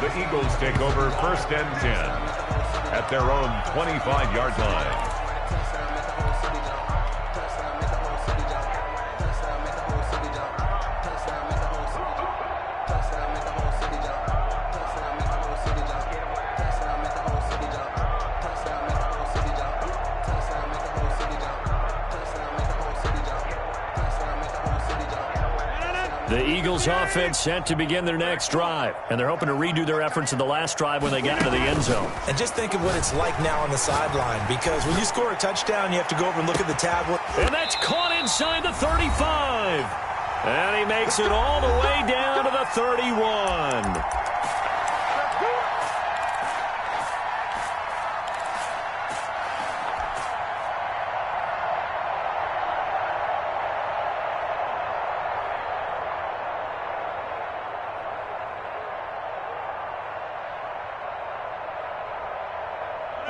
S3: The Eagles take over 1st and 10 at their own 25-yard line.
S4: The Eagles offense set to begin their next drive, and they're hoping to redo their efforts in the last drive when they got into the end zone.
S2: And just think of what it's like now on the sideline, because when you score a touchdown, you have to go over and look at the tablet.
S4: And that's caught inside the 35. And he makes it all the way down to the 31.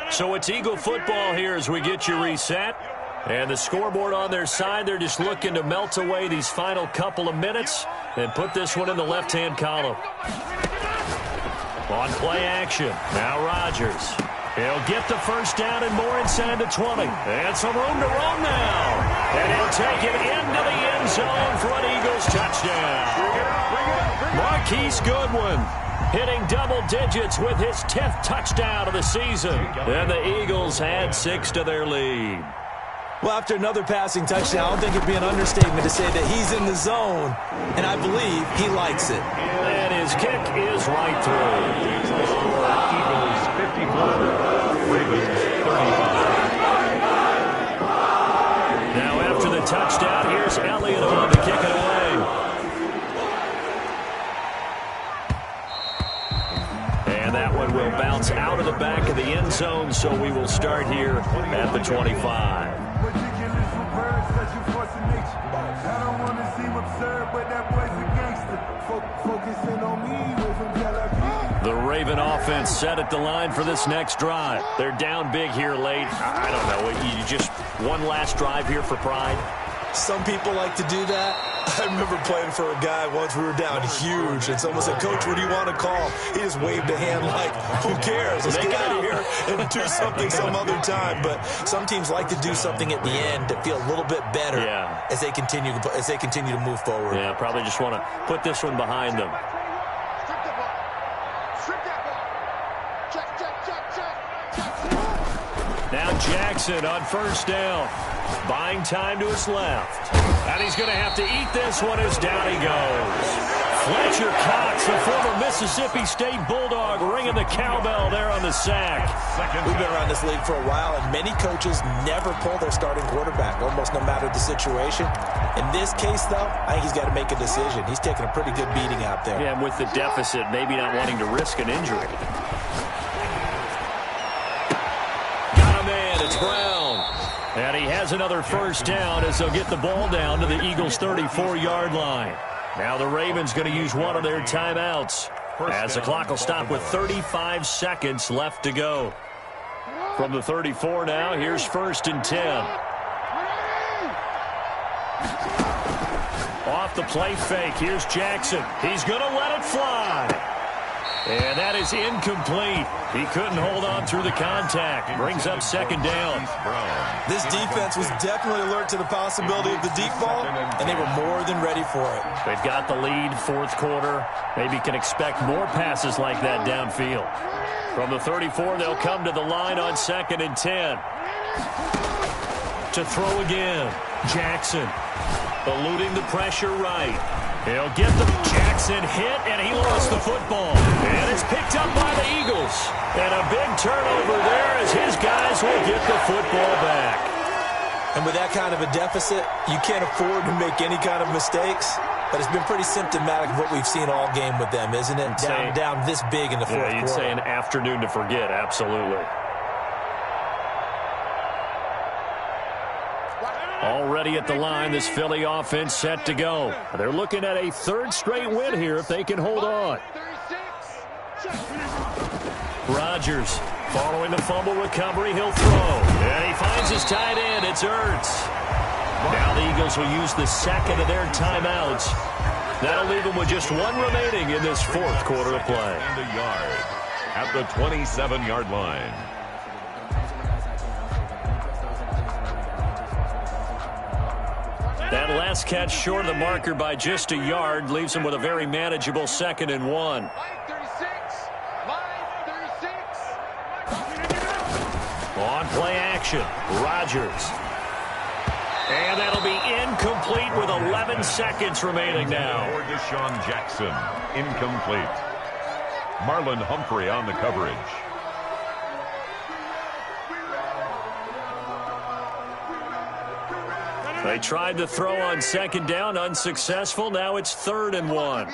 S4: So it's Eagle football here as we get you reset. And the scoreboard on their side, they're just looking to melt away these final couple of minutes and put this one in the left-hand column. On play action, now Rodgers. He'll get the first down and more inside the 20. And some room to roam now.
S1: And he'll take it into the end zone for an Eagles touchdown. Marquise Goodwin hitting double digits with his 10th touchdown of the season. And the Eagles add 6 to their lead.
S2: Well, after another passing touchdown, I don't think it'd be an understatement to say that he's in the zone, and I believe he likes it.
S1: And his kick is right through.
S3: Eagles 54, Ravens 35.
S1: Now after the touchdown, here's Elliott on to kick it away. And that one will bounce out of the back of the end zone, so we will start here at the 25.
S8: I don't want to seem absurd, but that boy's a gangster. Focusing on me,
S1: the Raven offense set at the line for this next drive. They're down big here late. I don't know. You just one last drive here for pride.
S2: Some people like to do that. I remember playing for a guy once. We were down huge, and someone said, "Coach, what do you want to call?" He just waved a hand like, "Who cares? Let's get out of here and do something some other time." But some teams like to do something at the end to feel a little bit better as they continue to move forward.
S1: Yeah, probably just want to put this one behind them.
S7: Strip that ball. Strip that ball. Check.
S1: Now Jackson on first down. Buying time to his left. And he's going to have to eat this one as down he goes. Fletcher Cox, the former Mississippi State Bulldog, ringing the cowbell there on the sack.
S2: We've been around this league for a while, and many coaches never pull their starting quarterback, almost no matter the situation. In this case, though, I think he's got to make a decision. He's taking a pretty good beating out there.
S1: Yeah, and with the deficit, maybe not wanting to risk an injury. Got a man, it's Brown. And he has another first down as they'll get the ball down to the Eagles' 34-yard line. Now the Ravens going to use one of their timeouts as the clock will stop with 35 seconds left to go. From the 34 now, here's 1st and 10. Off the play fake, here's Jackson. He's going to let it fly. And that is incomplete. He couldn't hold on through the contact. Brings up 2nd down.
S2: This defense was definitely alert to the possibility of the deep ball, and they were more than ready for it.
S1: They've got the lead, 4th quarter. Maybe can expect more passes like that downfield. From the 34, they'll come to the line on 2nd and 10. To throw again. Jackson eluding the pressure right. He'll get the Jackson hit, and he lost the football. And it's picked up by the Eagles. And a big turnover there as his guys will get the football back.
S2: And with that kind of a deficit, you can't afford to make any kind of mistakes. But it's been pretty symptomatic of what we've seen all game with them, isn't it? Down this big in the 4th quarter.
S1: You'd say an afternoon to forget, absolutely. Already at the line, this Philly offense set to go. They're looking at a 3rd straight win here if they can hold on. Rodgers following the fumble recovery, he'll throw. And he finds his tight end, it's Ertz. Now the Eagles will use the 2nd of their timeouts. That'll leave them with just one remaining in this 4th quarter of play.
S3: And a yard at the 27-yard line.
S1: That last catch short of the marker by just a yard leaves him with a very manageable 2nd and 1. On play action, Rodgers. And that'll be incomplete with 11 seconds remaining now.
S3: For Deshaun Jackson, incomplete. Marlon Humphrey on the coverage.
S1: They tried to throw on 2nd down, unsuccessful. Now it's 3rd and 1.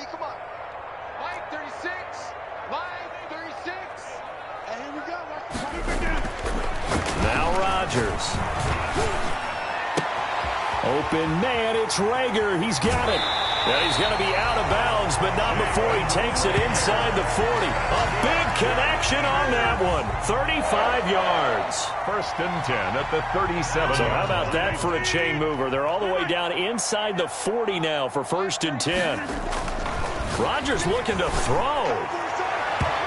S1: Now Rodgers. Open man, it's Rager. He's got it. And he's going to be out of bounds, but not before he takes it inside the 40. A big connection on that one. 35 yards.
S3: 1st and 10 at the 37.
S1: So how about that for a chain mover? They're all the way down inside the 40 now for 1st and 10. Rodgers looking to throw.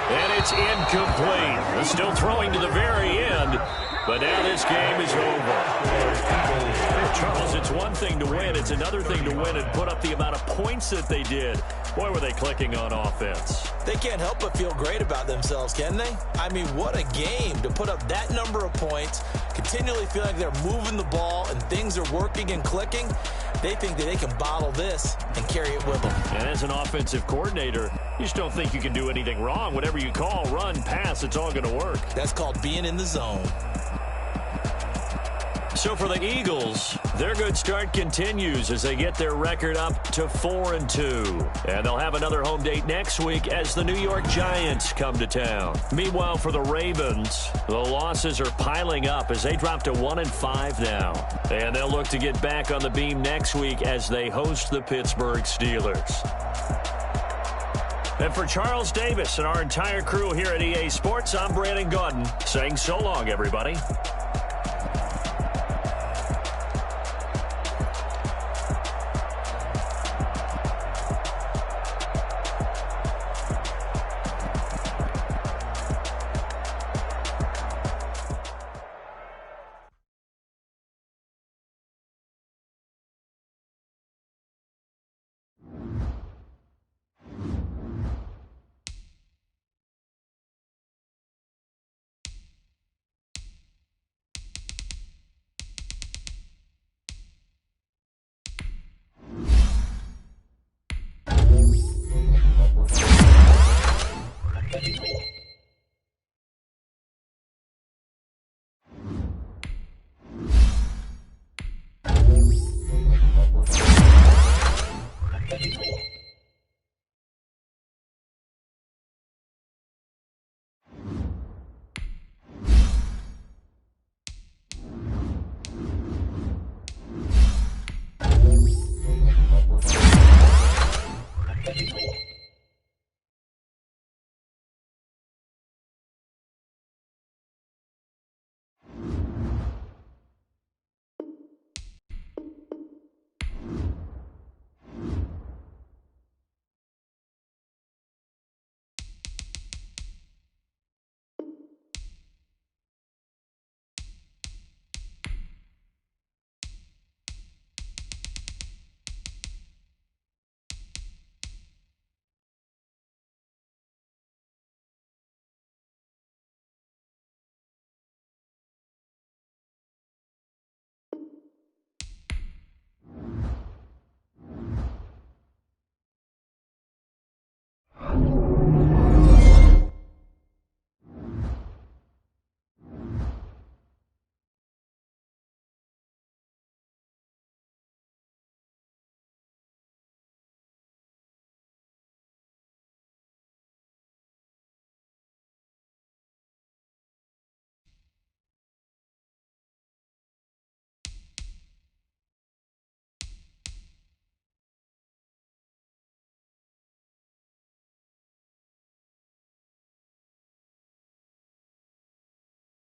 S4: And it's incomplete. Still throwing to the very end, but now this game is over. Charles, it's one thing to win. It's another thing to win and put up the amount of points that they did. Boy, were they clicking on offense.
S2: They can't help but feel great about themselves, can they? I mean, what a game to put up that number of points, continually feel like they're moving the ball and things are working and clicking. They think that they can bottle this and carry it with them.
S4: And as an offensive coordinator, you just don't think you can do anything wrong. Whatever you call, run, pass, it's all going to work.
S2: That's called being in the zone.
S4: So for the Eagles, their good start continues as they get their record up to 4-2. And they'll have another home date next week as the New York Giants come to town. Meanwhile, for the Ravens, the losses are piling up as they drop to 1-5 now. And they'll look to get back on the beam next week as they host the Pittsburgh Steelers. And for Charles Davis and our entire crew here at EA Sports, I'm Brandon Gaudin saying so long, everybody.